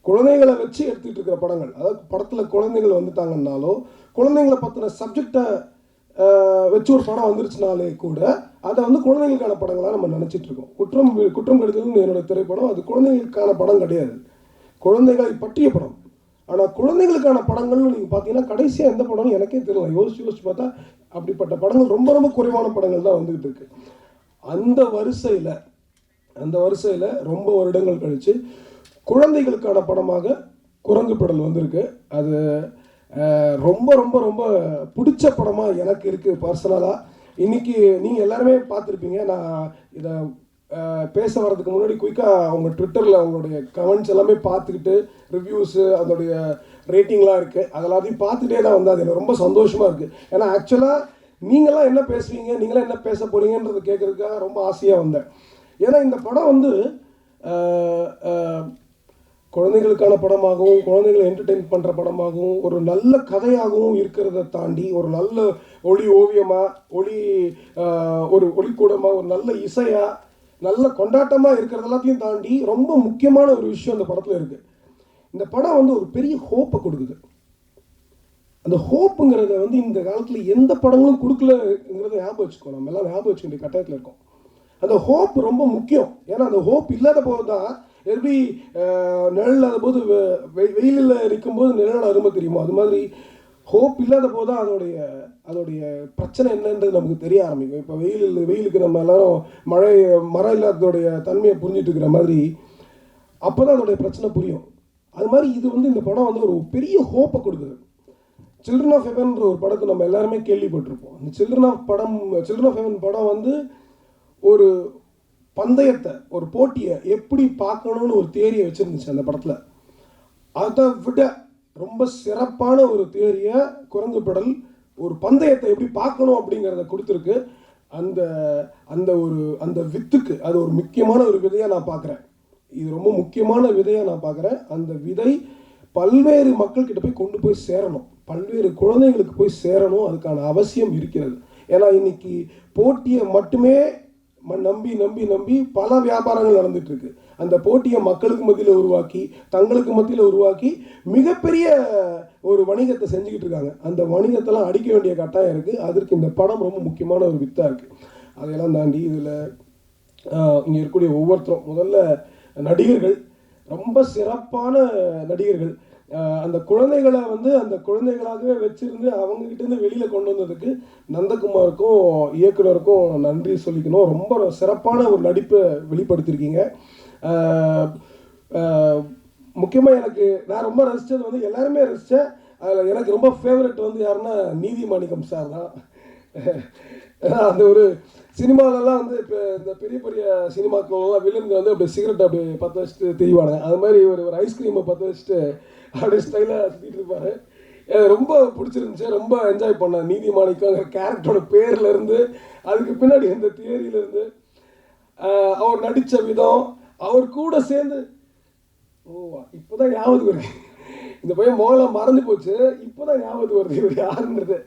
குழந்தைகளை வச்சு எடுத்துகிட்டு இருக்கிற படங்கள், அதாவது படத்தில் குழந்தைகள் வந்துட்டாங்கன்னாலோ குழந்தைங்களை பற்றின சப்ஜெக்டை வச்சு ஒரு படம் வந்துருச்சுனாலே கூட அதை வந்து குழந்தைங்களுக்கான படங்களாக நம்ம நினச்சிட்டு இருக்கோம். குற்றம் கெடுதல்னு என்னோட திரைப்படம், அது குழந்தைங்களுக்கான படம் கிடையாது, குழந்தைகளை பற்றிய படம். ஆனால் குழந்தைகளுக்கான படங்கள்னு நீங்கள் பார்த்தீங்கன்னா கடைசியாக எந்த படம்னு எனக்கே தெரியல. யோசிச்சு பார்த்தா அப்படிப்பட்ட படங்கள் ரொம்ப ரொம்ப குறைவான படங்கள் தான் வந்துக்கிட்டு இருக்கு. அந்த வரிசையில் ரொம்ப வருடங்கள் கழித்து குழந்தைகளுக்கான படமாக குரங்கு பெடல் வந்திருக்கு. அது ரொம்ப ரொம்ப ரொம்ப பிடிச்ச படமாக எனக்கு இருக்குது பர்சனலாக. இன்றைக்கி நீங்கள் எல்லாருமே பார்த்துருப்பீங்க. நான் இதை பேச வர்றதுக்கு முன்னாடி குயிக்காக அவங்க ட்விட்டரில் அவங்களுடைய கமெண்ட்ஸ் எல்லாமே பார்த்துக்கிட்டு ரிவ்யூஸு அதோடைய ரேட்டிங்லாம் இருக்குது, அதெல்லாத்தையும் பார்த்துட்டே தான் வந்து அது எனக்கு ரொம்ப சந்தோஷமாக இருக்குது. ஏன்னா ஆக்சுவலாக நீங்களாம் என்ன பேசுவீங்க, நீங்களாம் என்ன பேச போகிறீங்கன்றது கேட்குறதுக்காக ரொம்ப ஆசையாக வந்தேன். ஏன்னா இந்த படம் வந்து குழந்தைகளுக்கான படமாகவும் குழந்தைகளை என்டர்டெயின் பண்ணுற படமாகவும் ஒரு நல்ல கதையாகவும் இருக்கிறத தாண்டி ஒரு நல்ல ஒளி ஓவியமாக ஒரு ஒளிக்கூடமாக ஒரு நல்ல இசையாக நல்ல கொண்டாட்டமாக இருக்கிறது எல்லாத்தையும் தாண்டி ரொம்ப முக்கியமான ஒரு விஷயம் அந்த படத்தில் இருக்குது. இந்த படம் வந்து ஒரு பெரிய ஹோப்பை கொடுக்குது. அந்த ஹோப்புங்கிறத வந்து இந்த காலத்தில் எந்த படங்களும் கொடுக்கலங்கிறத ஞாபகம் வச்சுக்கோ, நம்ம எல்லாம் ஞாபகம் வச்சுக்க வேண்டிய கட்டாயத்தில் இருக்கோம். அந்த ஹோப் ரொம்ப முக்கியம். ஏன்னா அந்த ஹோப் இல்லாத போது தான் எப்படி நிழல் இல்லாத போது வெயிலில் இருக்கும்போது நிழல் அருமை தெரியுமோ, அது மாதிரி ஹோப் இல்லாத போது தான் அதோடைய பிரச்சனை என்னன்றது நமக்கு தெரிய ஆரம்பிக்கும். இப்போ வெயிலுக்கு நம்ம எல்லாரும் மழை இல்லாததோடைய தன்மையை புரிஞ்சிட்டு இருக்கிற மாதிரி அப்போ தான் அதோடைய பிரச்சனை புரியும். அது மாதிரி இது வந்து இந்த படம் வந்து ஒரு பெரிய ஹோப்பை கொடுக்குது. சில்ட்ரன் ஆஃப் ஹெவன்ற ஒரு படத்தை நம்ம எல்லாருமே கேள்விப்பட்டிருப்போம். அந்த சில்ட்ரன் ஆஃப் ஹெவன் படம் வந்து ஒரு பந்தயத்தை, ஒரு போட்டியை எப்படி பார்க்கணும்னு ஒரு தியரியை வச்சுருந்துச்சு அந்த படத்தில். அதை விட ரொம்ப சிறப்பான ஒரு தியரியை குரங்கு பெடல் ஒரு பந்தயத்தை எப்படி பார்க்கணும் அப்படிங்கிறத கொடுத்துருக்கு. அந்த வித்துக்கு அது ஒரு முக்கியமான ஒரு விதையாக நான் பார்க்குறேன். இது ரொம்ப முக்கியமான விதையாக நான் பார்க்குறேன். அந்த விதை பல்வேறு மக்கள்கிட்ட போய் கொண்டு போய் சேரணும், பல்வேறு குழந்தைகளுக்கு போய் சேரணும். அதுக்கான அவசியம் இருக்கிறது. ஏன்னா இன்னைக்கு போட்டியை மட்டுமே நம்பி நம்பி நம்பி பல வியாபாரங்கள் நடந்துட்டு இருக்கு. அந்த போட்டியை மக்களுக்கு மத்தியில் உருவாக்கி தங்களுக்கு மத்தியில் உருவாக்கி மிகப்பெரிய ஒரு வணிகத்தை செஞ்சுக்கிட்டு இருக்காங்க. அந்த வணிகத்தெல்லாம் அடிக்க வேண்டிய கட்டாயம் இருக்குது. அதற்கு இந்த படம் ரொம்ப முக்கியமான ஒரு வித்தாக இருக்குது. அதையெல்லாம் தாண்டி இதில் இங்கே இருக்கக்கூடிய ஒவ்வொருத்தரும், முதல்ல நடிகர்கள் ரொம்ப சிறப்பான நடிகர்கள். அந்த குழந்தைகளை வந்து அந்த குழந்தைகளாகவே வச்சிருந்து அவங்ககிட்டேருந்து வெளியில் கொண்டு வந்ததுக்கு நந்தகுமாருக்கும் இயக்குனருக்கும் நன்றி சொல்லிக்கணும். ரொம்ப சிறப்பான ஒரு நடிப்பை வெளிப்படுத்தியிருக்கீங்க. முக்கியமாக நான் ரொம்ப ரசித்தது வந்து எல்லாருமே ரசித்தேன். அதில் எனக்கு ரொம்ப ஃபேவரட் வந்து யாருன்னா நீதிமாணிக்கம் சார் தான். அந்த ஒரு சினிமாலெல்லாம் வந்து இப்போ இந்த பெரிய பெரிய சினிமாக்கள்லாம் வில்லனுங்க வந்து அப்படியே சிகரெட் அப்படியே பற்ற வச்சுட்டு தெரியவானுங்க. அது மாதிரி ஒரு ஐஸ்கிரீமை பற்ற வச்சுட்டு அப்படியே ஸ்டைலாக சுற்றிட்டு இருப்பார். ரொம்ப பிடிச்சிருந்துச்சு, ரொம்ப என்ஜாய் பண்ணேன். நீதிமாணிக்கங்கிற கேரக்டரோட பேர்லேருந்து அதுக்கு பின்னாடி இந்த தியரியிலேருந்து அவர் நடித்த விதம், அவர் கூட சேர்ந்து இப்போ தான் ஞாபகம் வருது. இந்த பையன் மோகலாம் மறந்து போச்சு, இப்போ தான் ஞாபகம் வருது இவர் யாருன்றது.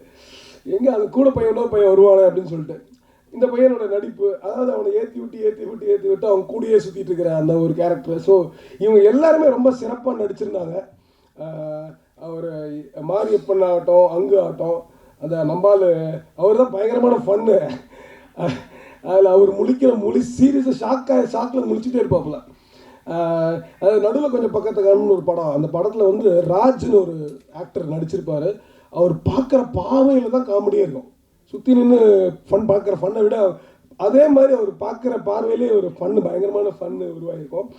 எங்கே அது கூட பையனோ பையன் வருவானே அப்படின்னு சொல்லிட்டு இந்த பையனோட நடிப்பு, அதாவது அவனை ஏற்றி விட்டு அவங்க கூடயே சுற்றிட்டு இருக்கிற அந்த ஒரு கேரக்டர். ஸோ இவங்க எல்லாருமே ரொம்ப சிறப்பாக நடிச்சிருந்தாங்க. அவர் மாரியப்பன் ஆகட்டும், அங்கு ஆகட்டும், அந்த நம்பால் அவர் தான் பயங்கரமான ஃபன்னு. அதில் அவர் முழிக்கிற சீரியஸாக ஷாக்கில் முழிச்சுட்டே இருப்பாப்புல. அது நடுவில் கொஞ்சம் பக்கத்துக்கான ஒரு படம், அந்த படத்தில் வந்து ராஜ்னு ஒரு ஆக்டர் நடிச்சிருப்பார். அவர் பார்க்குற பார்வையில் தான் காமெடியாக இருக்கும். சுற்றி நின்று பார்க்குற ஃபன்னை விட அதே மாதிரி அவர் பார்க்குற பார்வையிலே ஒரு பயங்கரமான ஃபன்னு உருவாகிருக்கும்.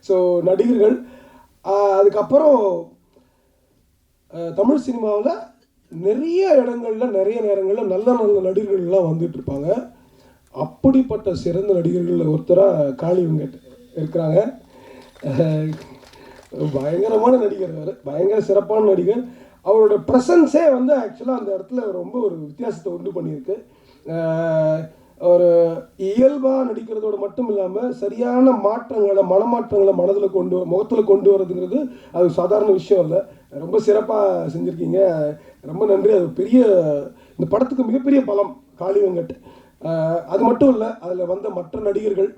ஸோ நடிகர்கள். அதுக்கப்புறம் தமிழ் சினிமாவில் நிறைய இடங்களில் நிறைய நேரங்களில் நல்ல நல்ல நடிகர்கள்லாம் வந்துட்டு இருப்பாங்க. அப்படிப்பட்ட சிறந்த நடிகர்களில் ஒருத்தராக காளி வெங்கட் இருக்கிறாங்க. பயங்கரமான நடிகர், அவர் பயங்கர சிறப்பான நடிகர். அவரோட ப்ரெசன்ஸே வந்து ஆக்சுவலாக அந்த இடத்துல ரொம்ப ஒரு வித்தியாசத்தை உண்டு பண்ணியிருக்கு. ஒரு இயல்பாக நடிக்கிறதோடு மட்டும் இல்லாமல் சரியான மனமாற்றங்களை முகத்தில் கொண்டு வர்றதுங்கிறது அது சாதாரண விஷயம் இல்லை. ரொம்ப சிறப்பாக செஞ்சுருக்கீங்க. ரொம்ப நன்றி. அது பெரிய இந்த படத்துக்கு மிகப்பெரிய பலம் காளி வெங்கட். அது மட்டும் இல்லை, அதில் வந்த மற்ற நடிகர்கள்,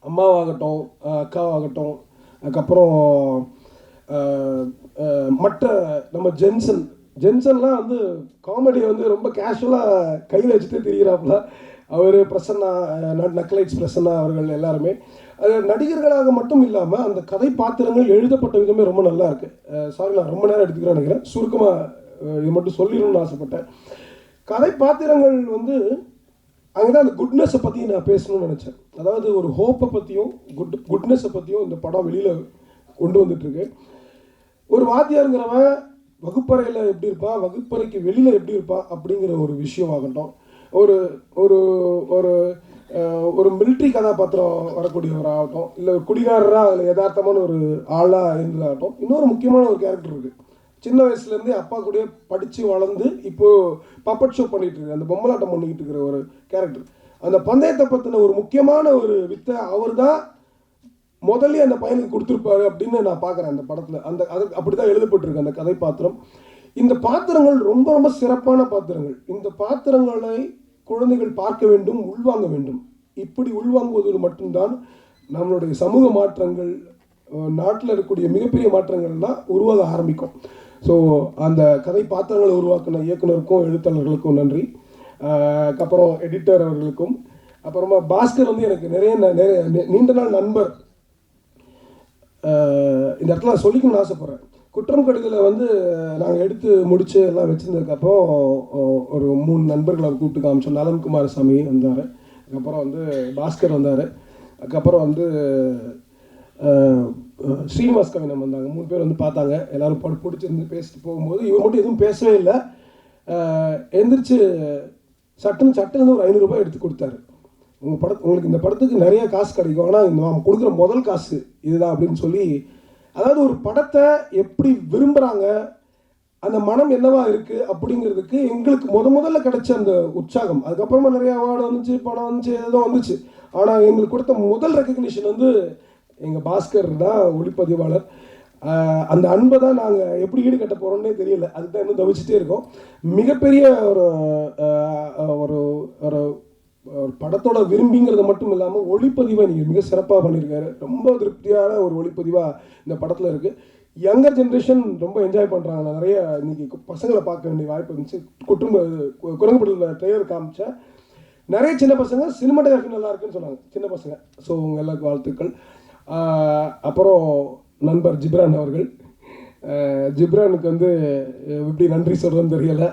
அம்மாவாகட்டும், அக்காவாகட்டும், அதுக்கப்புறம் மற்ற நம்ம ஜென்சன்லாம் வந்து காமெடியை வந்து ரொம்ப கேஷுவலாக கையில் வச்சுட்டு தெரிகிறாப்புல. அவர் பிரசன்னா, நக்லைட்ஸ் பிரசன்னா அவர்கள் எல்லாருமே அது நடிகர்களாக மட்டும் இல்லாமல் அந்த கதை பாத்திரங்கள் எழுதப்பட்ட விதமே ரொம்ப நல்லா இருக்குது. சாரி, நான் ரொம்ப நேரம் எடுத்துக்கிறேன் நினைக்கிறேன். சுருக்கமாக இது மட்டும் சொல்லிடணும்னு ஆசைப்பட்டேன். கதை பாத்திரங்கள் வந்து அங்கே தான் அந்த குட்னஸை பற்றி நான் பேசணும்னு நினச்சேன். அதாவது ஒரு ஹோப்பை பற்றியும் குட்னஸை பற்றியும் இந்த படம் வெளியில் கொண்டு வந்துட்டுருக்கு. ஒரு வாத்தியாருங்கிறவன் வகுப்பறையில் எப்படி இருப்பான், வகுப்பறைக்கு வெளியில் எப்படி இருப்பான் அப்படிங்கிற ஒரு விஷயம் ஆகட்டும், ஒரு ஒரு ஒரு ஒரு மிலிட்ரி கதாபாத்திரம் வரக்கூடியவராகட்டும், இல்லை ஒரு குடிகாரராக அதில் யதார்த்தமான ஒரு ஆளாக இருந்ததாகட்டும், இன்னொரு முக்கியமான ஒரு கேரக்டர் இருக்குது. சின்ன வயசுலேருந்தே அப்பா கூட படித்து வளர்ந்து இப்போது பப்பட் ஷோ பண்ணிகிட்டு இருக்கு, அந்த பொம்மலாட்டம் பண்ணிக்கிட்டு இருக்கிற ஒரு கேரக்டர். அந்த பந்தயத்தை பற்றின ஒரு முக்கியமான ஒரு வித்தை அவர் தான் முதல்ல அந்த பையனுக்கு கொடுத்துருப்பாரு அப்படின்னு நான் பார்க்குறேன் அந்த படத்தில். அது அப்படி தான் எழுதப்பட்டிருக்கு அந்த கதை பாத்திரம். இந்த பாத்திரங்கள் ரொம்ப ரொம்ப சிறப்பான பாத்திரங்கள். இந்த பாத்திரங்களை குழந்தைகள் பார்க்க வேண்டும், உள்வாங்க வேண்டும். இப்படி உள்வாங்குவதோடு மட்டும்தான் நம்மளுடைய சமூக மாற்றங்கள், நாட்டில் இருக்கக்கூடிய மிகப்பெரிய மாற்றங்கள்லாம் உருவாக ஆரம்பிக்கும். ஸோ அந்த கதை பாத்திரங்களை உருவாக்கின இயக்குனருக்கும் எழுத்தாளர்களுக்கும் நன்றி. அதுக்கப்புறம் எடிட்டர் அவர்களுக்கும், அப்புறமா பாஸ்கர் வந்து எனக்கு நிறைய நீண்ட நாள் நண்பர். இந்த இடத்துல நான் சொல்லிக்கணும்னு ஆசைப்பட்றேன். குற்றம் கடுதலை வந்து நாங்கள் எடுத்து முடித்து எல்லாம் வச்சுருந்ததுக்கப்புறம் ஒரு 3 நண்பர்களை கூப்பிட்டு காமிச்சோம். நலன் குமாரசாமி வந்தார், அதுக்கப்புறம் வந்து பாஸ்கர் வந்தார், அதுக்கப்புறம் வந்து ஸ்ரீனிவாஸ் கவினம் வந்தாங்க. 3 பேர் வந்து பார்த்தாங்க. எல்லோரும் பிடிச்சிருந்து பேசிட்டு போகும்போது இவர் மட்டும் எதுவும் பேசவே இல்லை. எந்திரிச்சு சட்டுன்னு ஒரு 500 ரூபாய் எடுத்து கொடுத்தாரு. உங்களுக்கு இந்த படத்துக்கு நிறைய காசு கிடைக்கும், ஆனால் நம்ம கொடுக்குற முதல் காசு இதுதான் அப்படின்னு சொல்லி, அதாவது ஒரு படத்தை எப்படி விரும்புகிறாங்க, அந்த மனம் என்னவா இருக்குது அப்படிங்கிறதுக்கு எங்களுக்கு முதல்ல கிடைச்ச அந்த உற்சாகம். அதுக்கப்புறமா நிறைய அவார்டு வந்துச்சு, படம் வந்துச்சு, ஏதோ வந்துச்சு. ஆனால் எங்களுக்கு கொடுத்த முதல் ரெக்கக்னிஷன் வந்து எங்கள் பாஸ்கர் தான், ஒளிப்பதிவாளர். அந்த அன்பை தான் நாங்கள் எப்படி ஈடுகட்ட போகிறோம்னே தெரியல. அதுதான் இன்னும் தவிச்சிட்டே இருக்கோம். மிகப்பெரிய ஒரு ஒரு ஒரு படத்தோட விரும்பிங்கிறது மட்டும் இல்லாமல் ஒளிப்பதிவாக நீங்கள் மிக சிறப்பாக பண்ணியிருக்காரு. ரொம்ப திருப்தியான ஒரு ஒளிப்பதிவாக இந்த படத்தில் இருக்குது. யங்கர் ஜென்ரேஷன் ரொம்ப என்ஜாய் பண்ணுறாங்க. நான் நிறைய இன்றைக்கி பசங்களை பார்க்க வேண்டிய வாய்ப்பு இருந்துச்சு. குரங்குபடத்தில் ட்ரெய்லர் காமிச்சேன். நிறைய சின்ன பசங்க சினிமாட்டோகிராஃபி நல்லா இருக்குன்னு சொன்னாங்க, சின்ன பசங்க. ஸோ உங்கள் எல்லாருக்கும் வாழ்த்துக்கள். அப்புறம் நண்பர் ஜிப்ரான் அவர்கள், ஜிப்ரானுக்கு வந்து எப்படி நன்றி சொல்கிறதுன்னு தெரியலை.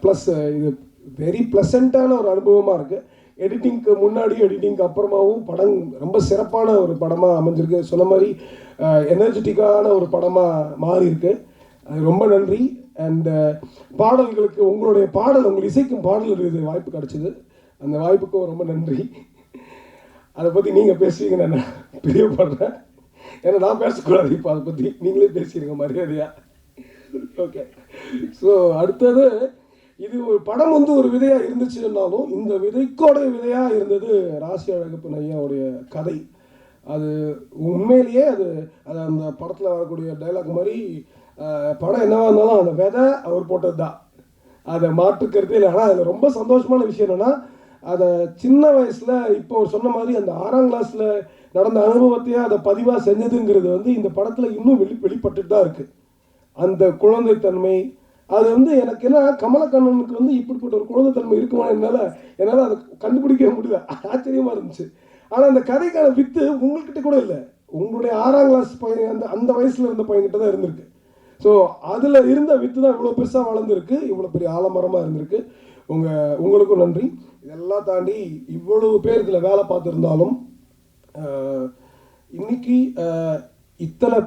ப்ளஸ் இது வெரி ப்ளசண்ட்டான ஒரு அனுபவமாக இருக்குது. எடிட்டிங்க்கு முன்னாடியும் எடிட்டிங்க்கு அப்புறமாவும் படம் ரொம்ப சிறப்பான ஒரு படமாக அமைஞ்சிருக்கு. சொன்ன மாதிரி எனர்ஜெட்டிக்கான ஒரு படமாக மாறி இருக்கு. அது ரொம்ப நன்றி. அண்ட் பாடல்களுக்கு உங்களுடைய பாடல், உங்கள் இசைக்கும் பாடல் இது வாய்ப்பு கிடச்சிது. அந்த வாய்ப்புக்கும் ரொம்ப நன்றி. அதை பற்றி நீங்கள் பேசுவீங்கன்னு நான் பிரியப்படுறேன். ஏன்னா நான் பேசக்கூடாது இப்போ, அதை பற்றி நீங்களே பேசிடுங்க மரியாதையாக. ஓகே. ஸோ அடுத்தது, இது ஒரு படம் வந்து ஒரு விதையாக இருந்துச்சுன்னாலும் இந்த விதைக்கோட விதையாக இருந்தது ராசி அழகப்பன் ஐயாவுடைய கதை. அது உண்மையிலேயே அது அந்த படத்தில் வரக்கூடிய டைலாக் மாதிரி, படம் என்னவா இருந்தாலும் அந்த விதை அவர் போட்டது தான், அதை மாற்றுக்கிறதே இல்லை. ஆனால் அதில் ரொம்ப சந்தோஷமான விஷயம் என்னென்னா, அதை சின்ன வயசில் இப்போ அவர் சொன்ன மாதிரி அந்த 6ஆம் கிளாஸில் நடந்த அனுபவத்தையே அதை பதிவாக செஞ்சதுங்கிறது வந்து இந்த படத்தில் இன்னும் வெளிப்பட்டுட்டு தான் இருக்குது. அந்த குழந்தைத்தன்மை அது வந்து எனக்கு என்ன, கமலக்கண்ணனுக்கு வந்து இப்படிப்பட்ட ஒரு குழந்தைத்தன்மை இருக்குமா என்னால் அதை கண்டுபிடிக்க முடியல. ஆச்சரியமாக இருந்துச்சு. ஆனால் அந்த கதைக்கான வித்து உங்கள்கிட்ட கூட இல்லை, உங்களுடைய 6ஆம் கிளாஸ் பையன் அந்த வயசில் இருந்த பையன்கிட்ட தான் இருந்திருக்கு. ஸோ அதில் இருந்த வித்து தான் இவ்வளோ பெருசாக வளர்ந்துருக்கு, இவ்வளோ பெரிய ஆலமரமாக இருந்திருக்கு. உங்களுக்கும் நன்றி. இதெல்லாம் தாண்டி இவ்வளவு பேர் இதில் வேலை பார்த்துருந்தாலும் இன்னைக்கு இத்தனை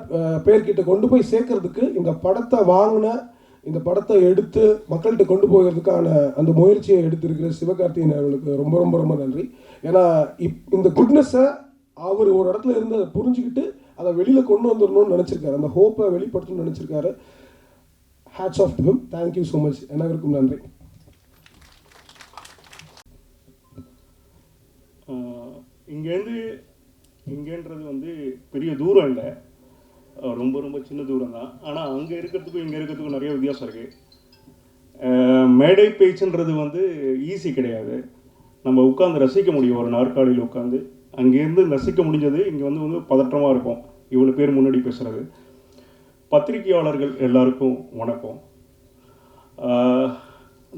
பேர்கிட்ட கொண்டு போய் சேர்க்கறதுக்கு, இந்த படத்தை வாங்கின, இந்த படத்தை எடுத்து மக்கள்கிட்ட கொண்டு போகிறதுக்கான அந்த முயற்சியை எடுத்திருக்கிற சிவகார்த்திகேயன் அவர்களுக்கு ரொம்ப ரொம்ப ரொம்ப நன்றி. ஏன்னா இந்த குட்னஸை அவர் ஒரு இடத்துல இருந்து அதை புரிஞ்சுக்கிட்டு அதை வெளியில் கொண்டு வந்துடணும்னு நினச்சிருக்காரு, அந்த ஹோப்பை வெளிப்படுத்தணும்னு நினச்சிருக்காரு. Hats off to him. Thank you so much. அனைவருக்கும் நன்றி. இங்கேன்றது வந்து பெரிய தூரம் இல்லை. ரொம்ப ரொம்ப சின்ன தூரம் தான். ஆனால் அங்கே இருக்கிறதுக்கும் இங்கே இருக்கிறதுக்கும் நிறைய வித்தியாசம் இருக்குது. மேடை பேச்சுன்றது வந்து ஈஸி கிடையாது. நம்ம உட்காந்து ரசிக்க முடியும், ஒரு நாற்காலியில் உட்காந்து அங்கேருந்து ரசிக்க முடிஞ்சது. இங்கே வந்து பதற்றமாக இருக்கும் இவ்வளோ பேர் முன்னாடி பேசுகிறது. பத்திரிகையாளர்கள் எல்லாருக்கும் வணக்கம்.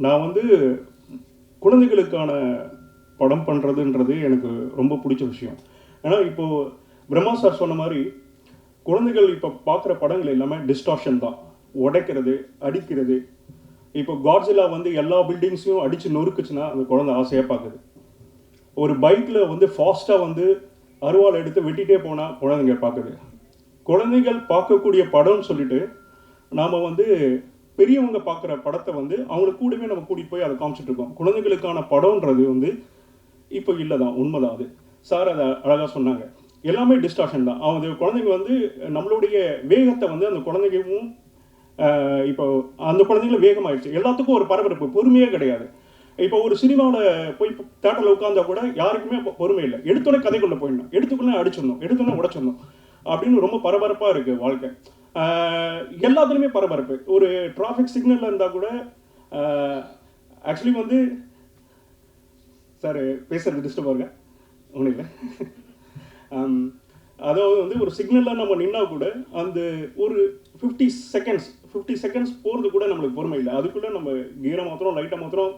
நான் வந்து குழந்தைகளுக்கான படம் பண்ணுறதுன்றது எனக்கு ரொம்ப பிடிச்ச விஷயம். ஏன்னா இப்போது பிரம்மா சார் சொன்ன மாதிரி குழந்தைகள் இப்போ பார்க்குற படங்கள் எல்லாமே டிஸ்டார்ஷன் தான், உடைக்கிறது, அடிக்கிறது. இப்போ காட்ஸில்லா வந்து எல்லா பில்டிங்ஸையும் அடித்து நொறுக்குச்சுன்னா அந்த குழந்தை ஆசையாக பார்க்குது. ஒரு பைக்கில் வந்து ஃபாஸ்ட்டாக வந்து அருவாள் எடுத்து வெட்டிகிட்டே போனால் குழந்தைங்க பார்க்குது. குழந்தைகள் பார்க்கக்கூடிய படம்னு சொல்லிட்டு நாம் வந்து பெரியவங்க பார்க்குற படத்தை வந்து அவங்களுக்கு கூடவே நம்ம கூட்டிகிட்டு போய் அதை காமிச்சிட்ருக்கோம். குழந்தைகளுக்கான படம்ன்றது வந்து இப்போ இல்லை தான், உண்மைதான். அது சார் அதை அழகாக சொன்னாங்க. எல்லாமே டிஸ்டார்ஷன் தான். அவங்க குழந்தைங்க வந்து நம்மளுடைய வேகத்தை வந்து அந்த குழந்தைகவும் இப்போ அந்த குழந்தைங்களும் வேகமாகிடுச்சு. எல்லாத்துக்கும் ஒரு பரபரப்பு, பொறுமையே கிடையாது. இப்போ ஒரு சினிமாவில் போய் தேட்டரில் உட்காந்தா கூட யாருக்குமே பொறுமை இல்லை. எடுத்தோடனே கதைக்குள்ளே போயிடணும், எடுத்துக்குள்ளே அடிச்சிடணும், எடுத்தோடனே உடைச்சிடணும் அப்படின்னு ரொம்ப பரபரப்பாக இருக்குது வாழ்க்கை. எல்லாத்துலேயுமே பரபரப்பு. ஒரு டிராஃபிக் சிக்னலில் இருந்தால் கூட ஆக்சுவலி வந்து சார் பேசுகிறது டிஸ்டர்ப் ஆகுங்க ஒன்றும் இல்லை. அதாவது வந்து ஒரு சிக்னலில் நம்ம நின்னா கூட அந்த ஒரு 50 செகண்ட்ஸ் போகிறது கூட நம்மளுக்கு பொறுமை இல்லை. அதுக்குள்ளே நம்ம கீரை மாத்திரம், லைட்டை மாத்திரம்,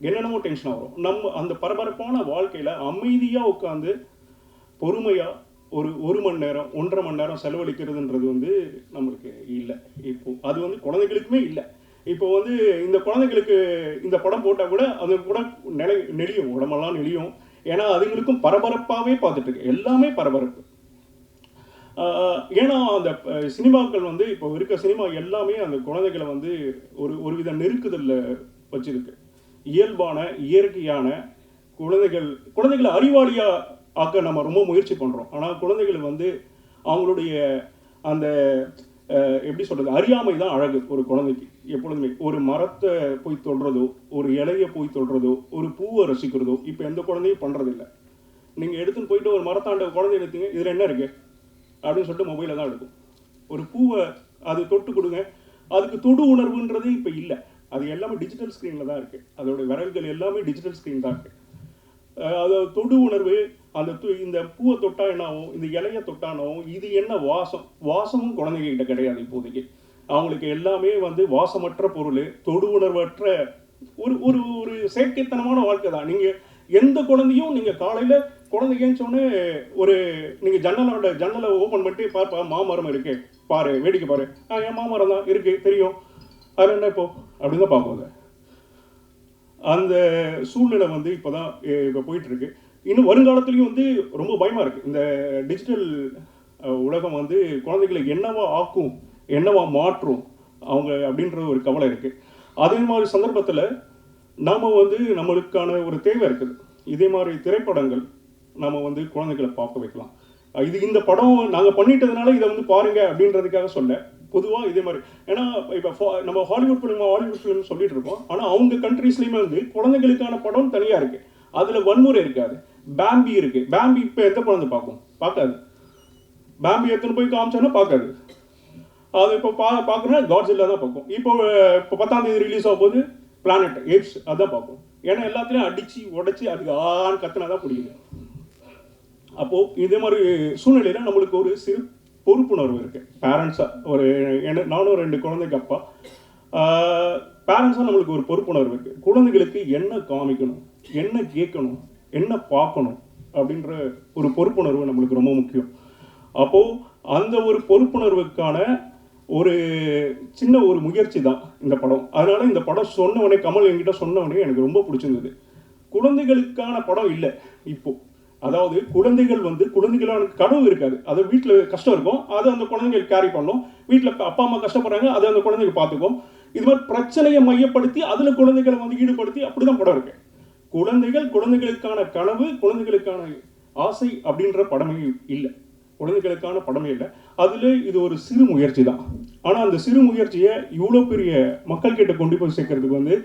என்னென்னமோ டென்ஷன் ஆகும். நம்ம அந்த பரபரப்பான வாழ்க்கையில் அமைதியாக உட்காந்து பொறுமையாக ஒரு மணி நேரம், 1.5 மணி நேரம் செலவழிக்கிறதுன்றது வந்து நம்மளுக்கு இல்லை. இப்போது அது வந்து குழந்தைகளுக்குமே இல்லை. இப்போ வந்து இந்த குழந்தைகளுக்கு இந்த படம் போட்டால் கூட அது கூட நெளியும், உடம்பெல்லாம் நெளியும். ஏன்னா அதுங்களுக்கும் பரபரப்பாகவே பார்த்துட்ருக்கு, எல்லாமே பரபரப்பு. ஏன்னா அந்த சினிமாக்கள் வந்து இப்போ இருக்க சினிமா எல்லாமே அந்த குழந்தைகளை வந்து ஒரு வித நெருக்குதலில் வச்சுருக்கு. இயல்பான இயற்கையான குழந்தைகளை அறிவாளியாக ஆக்க நம்ம ரொம்ப முயற்சி பண்ணுறோம். ஆனால் குழந்தைகள் வந்து அவங்களுடைய அந்த எப்படி சொல்கிறது, அறியாமை தான் அழகு. ஒரு குழந்தைக்கு எப்பொழுதுமே ஒரு மரத்தை போய் தொடுறதோ, ஒரு இலையை போய் தொடுறதோ, ஒரு பூவை ரசிக்கிறதோ இப்போ எந்த குழந்தையும் பண்ணுறதில்லை. நீங்கள் எடுத்துன்னு போயிட்டு ஒரு மரத்தாண்ட குழந்தை எடுத்தீங்க, இதில் என்ன இருக்குது அப்படின்னு சொல்லிட்டு மொபைலில் தான் எடுக்கும். ஒரு பூவை அது தொட்டு கொடுங்க, அதுக்கு தொடு உணர்வுன்றது இப்போ இல்லை. அது எல்லாமே டிஜிட்டல் ஸ்க்ரீனில் தான் இருக்குது. அதோடய விரல்கள் எல்லாமே டிஜிட்டல் ஸ்க்ரீன் தான் இருக்குது. அது தொடு உணர்வு, அந்த இந்த பூவை தொட்டா என்னாகும், இந்த இலையை தொட்டானாவும், இது என்ன வாசமும் குழந்தைகிட்ட கிடையாது இப்போதைக்கு. அவங்களுக்கு எல்லாமே வந்து வாசமற்ற பொருள், தொடு உணர்வற்ற ஒரு ஒரு ஒரு செயற்கைத்தனமான வாழ்க்கை தான். நீங்கள் எந்த குழந்தையும் நீங்கள் காலையில் குழந்தைங்கன்னு சொன்னே ஒரு நீங்கள் ஜன்னலை ஓப்பன் பண்ணிட்டு பார்ப்பா, மாமரம் இருக்குது பாரு, வேடிக்கை பாரு, என் மாமரம் தான் இருக்குது தெரியும், அதில் என்ன இப்போ அப்படின்னு தான் பார்ப்போங்க. அந்த சூழ்நிலை வந்து இப்போ போயிட்டுருக்கு. இன்னும் வருங்காலத்துலேயும் வந்து ரொம்ப பயமாக இருக்குது. இந்த டிஜிட்டல் உலகம் வந்து குழந்தைகளை என்னவா ஆக்கும், என்னவா மாற்றும் அவங்க அப்படின்ற ஒரு கவலை இருக்குது. அதே மாதிரி சந்தர்ப்பத்தில் நாம் வந்து நம்மளுக்கான ஒரு தேவை இருக்குது. இதே மாதிரி திரைப்படங்கள் நம்ம வந்து குழந்தைகளை பார்க்க வைக்கலாம். இந்த படம் நாங்கள் பண்ணிட்டதுனால இதை வந்து பாருங்கள் அப்படின்றதுக்காக சொல்ல, பொதுவாக இதே மாதிரி. ஏன்னா இப்போ நம்ம ஹாலிவுட் ஃபிலிம் சொல்லிட்டு இருக்கோம். ஆனால் அவங்க கண்ட்ரீஸ்லேயுமே வந்து குழந்தைகளுக்கான படம் தனியாக இருக்குது. அதில் வன்முறை இருக்காது. பாம்பி இருக்குது. பாம்பி இப்போ எந்த குழந்தை பார்க்காது. பாம்பி எடுத்துன்னு போய் காமிச்சோன்னா பார்க்காது. அது இப்போ பார்க்கணுன்னா காட்ஸில்லா தான் பார்க்கும். இப்போ 10ஆம் தேதி ரிலீஸ் ஆகும் போது பிளானட் ஏப்ஸ் அதான் பார்க்கும். ஏன்னா எல்லாத்துலேயும் அடித்து உடச்சி அதுக்கு ஆன்னு கத்தினா தான் பிடிக்குது. அப்போது இதே மாதிரி சூழ்நிலையில் நம்மளுக்கு ஒரு சிறு பொறுப்புணர்வு இருக்குது. பேரண்ட்ஸாக நானும் 2 குழந்தைக்கு அப்பா, பேரண்ட்ஸாக நம்மளுக்கு ஒரு பொறுப்புணர்வு இருக்குது. குழந்தைகளுக்கு என்ன காமிக்கணும், என்ன கேட்கணும், என்ன பார்க்கணும் அப்படின்ற ஒரு பொறுப்புணர்வு நம்மளுக்கு ரொம்ப முக்கியம். அப்போது அந்த ஒரு பொறுப்புணர்வுக்கான ஒரு சின்ன ஒரு முயற்சி தான் இந்த படம். அதனால் இந்த படம் சொன்னவனே, கமல் என்கிட்ட சொன்னவனே எனக்கு ரொம்ப பிடிச்சிருந்தது. குழந்தைகளுக்கான படம் இல்லை இப்போது. அதாவது குழந்தைகள் வந்து குழந்தைகளான கனவு இருக்காது. அது வீட்டில் கஷ்டம் இருக்கும், அதை அந்த குழந்தைகள் கேரி பண்ணோம். வீட்டில் அப்பா அம்மா கஷ்டப்படுறாங்க, அதை அந்த குழந்தைங்க பார்த்துக்கும். இது மாதிரி பிரச்சனையை மையப்படுத்தி அதில் குழந்தைகளை வந்து ஈடுபடுத்தி அப்படி தான் படம் இருக்குது. குழந்தைகளுக்கான கனவு, குழந்தைகளுக்கான ஆசை அப்படின்ற படமே இல்லை. குழந்தைகளுக்கான படமே இல்லை. அதில் இது ஒரு சிறு முயற்சி தான். ஆனால் அந்த சிறு முயற்சியை இவ்வளோ பெரிய மக்கள்கிட்ட கொண்டு போய் சேர்க்கறதுக்கு வந்து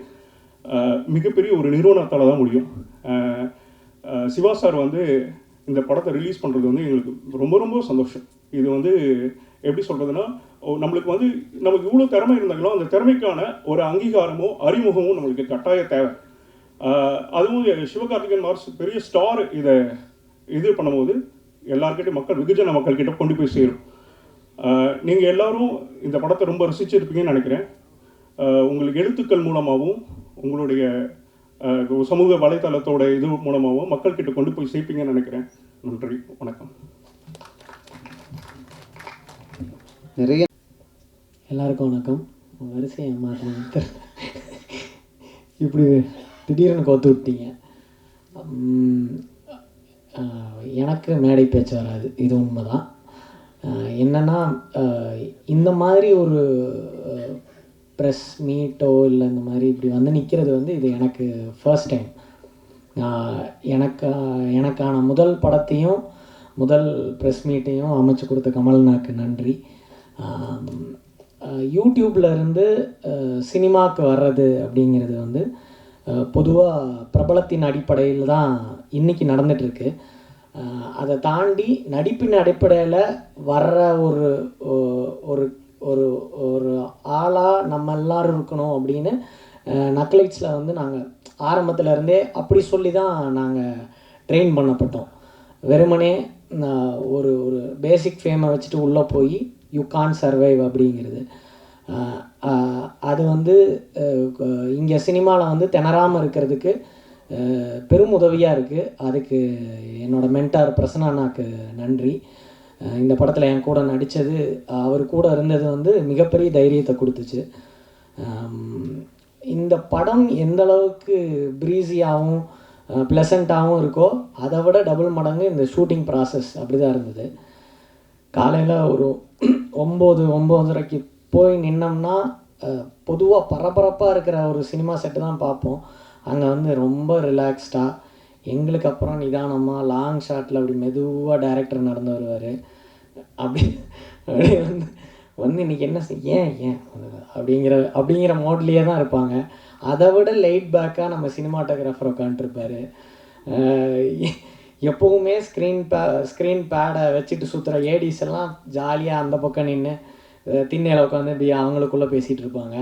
மிகப்பெரிய ஒரு நிறுவனத்தால் தான் முடியும். சிவா சார் வந்து இந்த படத்தை ரிலீஸ் பண்ணுறது வந்து எங்களுக்கு ரொம்ப ரொம்ப சந்தோஷம். இது வந்து எப்படி சொல்கிறதுனா, நம்மளுக்கு வந்து நமக்கு இவ்வளோ திறமை இருந்தாலும் அந்த திறமைக்கான ஒரு அங்கீகாரமோ அறிமுகமோ நம்மளுக்கு கட்டாய தேவை. அதுவும் சிவகார்த்திகேயன் மார்ஸ் பெரிய ஸ்டார் இதை இது பண்ணும்போது எல்லாருக்கிட்டையும் வெகுஜன மக்கள்கிட்ட கொண்டு போய் சேரும். நீங்கள் எல்லாரும் இந்த படத்தை ரொம்ப ரசிச்சிருப்பீங்கன்னு நினைக்கிறேன். உங்களுக்கு எழுத்துக்கள் மூலமாகவும் உங்களுடைய சமூக வலைத்தளத்தோட இது மூலமாகவும் மக்கள்கிட்ட கொண்டு போய் சேர்ப்பீங்கன்னு நினைக்கிறேன். நன்றி, வணக்கம். நிறைய எல்லாருக்கும் வணக்கம். வரிசை மாற்ற இப்படி திடீர்னு கோத்து விட்டீங்க. எனக்கு மேடை பேச்சு வராது, இது உண்மைதான். என்னென்னா இந்த மாதிரி ஒரு ப்ரெஸ் மீட்டோ இல்லை இந்த மாதிரி இப்படி வந்து நிற்கிறது வந்து இது எனக்கு ஃபர்ஸ்ட் டைம். எனக்கான முதல் படத்தையும் முதல் ப்ரெஸ் மீட்டையும் அமைச்சு கொடுத்த கமல்னாக்கு நன்றி. யூடியூப்பில் இருந்து சினிமாவுக்கு வர்றது அப்படிங்கிறது வந்து பொதுவாக பிரபலத்தின் அடிப்படையில் தான் இன்றைக்கி நடந்துகிட்ருக்கு. அதை தாண்டி நடிப்பின் அடிப்படையில் வர்ற ஒரு ஒரு ஒரு ஒரு ஆளாக நம்ம எல்லோரும் இருக்கணும் அப்படின்னு நக்லைட்ஸில் வந்து நாங்கள் ஆரம்பத்துலேருந்தே அப்படி சொல்லி தான் நாங்கள் ட்ரெயின் பண்ணப்பட்டோம். வெறுமனே ஒரு ஒரு பேசிக் ஃபேமை வச்சுட்டு உள்ளே போய் யூ கான் சர்வைவ் அப்படிங்கிறது அது வந்து இங்கே சினிமாவில் வந்து திணறாமல் இருக்கிறதுக்கு பெரும் உதவியாக இருக்குது. அதுக்கு என்னோடய மென்டார் பிரசன்னாக்கு நன்றி. இந்த படத்தில் என் கூட நடித்தது, அவர் கூட இருந்தது வந்து மிகப்பெரிய தைரியத்தை கொடுத்துச்சு. இந்த படம் எந்த அளவுக்கு ப்ரீஸியாகவும் ப்ளசண்ட்டாகவும் இருக்கோ அதை விட டபுள் மடங்கு இந்த ஷூட்டிங் ப்ராசஸ் அப்படி தான் இருந்தது. காலையில் ஒரு 9-9:30 போய் நின்னோம்னா பொதுவாக பரபரப்பாக இருக்கிற ஒரு சினிமா செட்டு தான் பார்ப்போம். அங்கே வந்து ரொம்ப ரிலாக்ஸ்டாக எங்களுக்கு அப்புறம் நிதானமாக லாங் ஷாட்டில் அப்படி மெதுவாக டைரக்டர் நடந்து வருவார். அப்படி அப்படியே வந்து இன்றைக்கி என்ன ஏன் அப்படிங்கிற மோட்லேயே தான் இருப்பாங்க. அதை விட லைட் பேக்காக நம்ம சினிமாட்டோகிராஃபர் உட்காந்துருப்பார். எப்போவுமே ஸ்க்ரீன் பேடை வச்சுட்டு சுற்றுற ஏடிஸ் எல்லாம் ஜாலியாக அந்த பக்கம் நின்று திண்ணையில் உட்காந்து இப்படி அவங்களுக்குள்ளே பேசிகிட்டு இருப்பாங்க.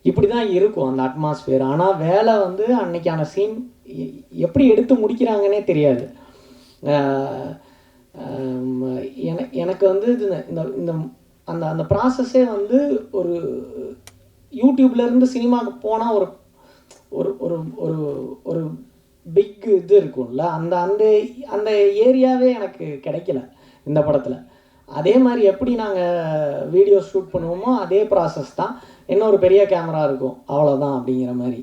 இப்படி தான் இருக்கும் அந்த அட்மாஸ்பியர். ஆனால் வேலை வந்து அன்னைக்கான சீன் எப்படி எடுத்து முடிக்கிறாங்கன்னே தெரியாது. எனக்கு வந்து இந்த இந்த அந்த அந்த ப்ராசஸே வந்து ஒரு யூடியூப்லேருந்து சினிமாவுக்கு போனால் ஒரு ஒரு ஒரு ஒரு ஒரு பிக் இது இருக்கும்ல, அந்த அந்த அந்த ஏரியாவே எனக்கு கிடைக்கல இந்த படத்தில். அதே மாதிரி எப்படி நாங்கள் வீடியோ ஷூட் பண்ணுவோமோ அதே ப்ராசஸ் தான். இன்னொரு பெரிய கேமரா இருக்கும் அவ்வளோதான் அப்படிங்கிற மாதிரி.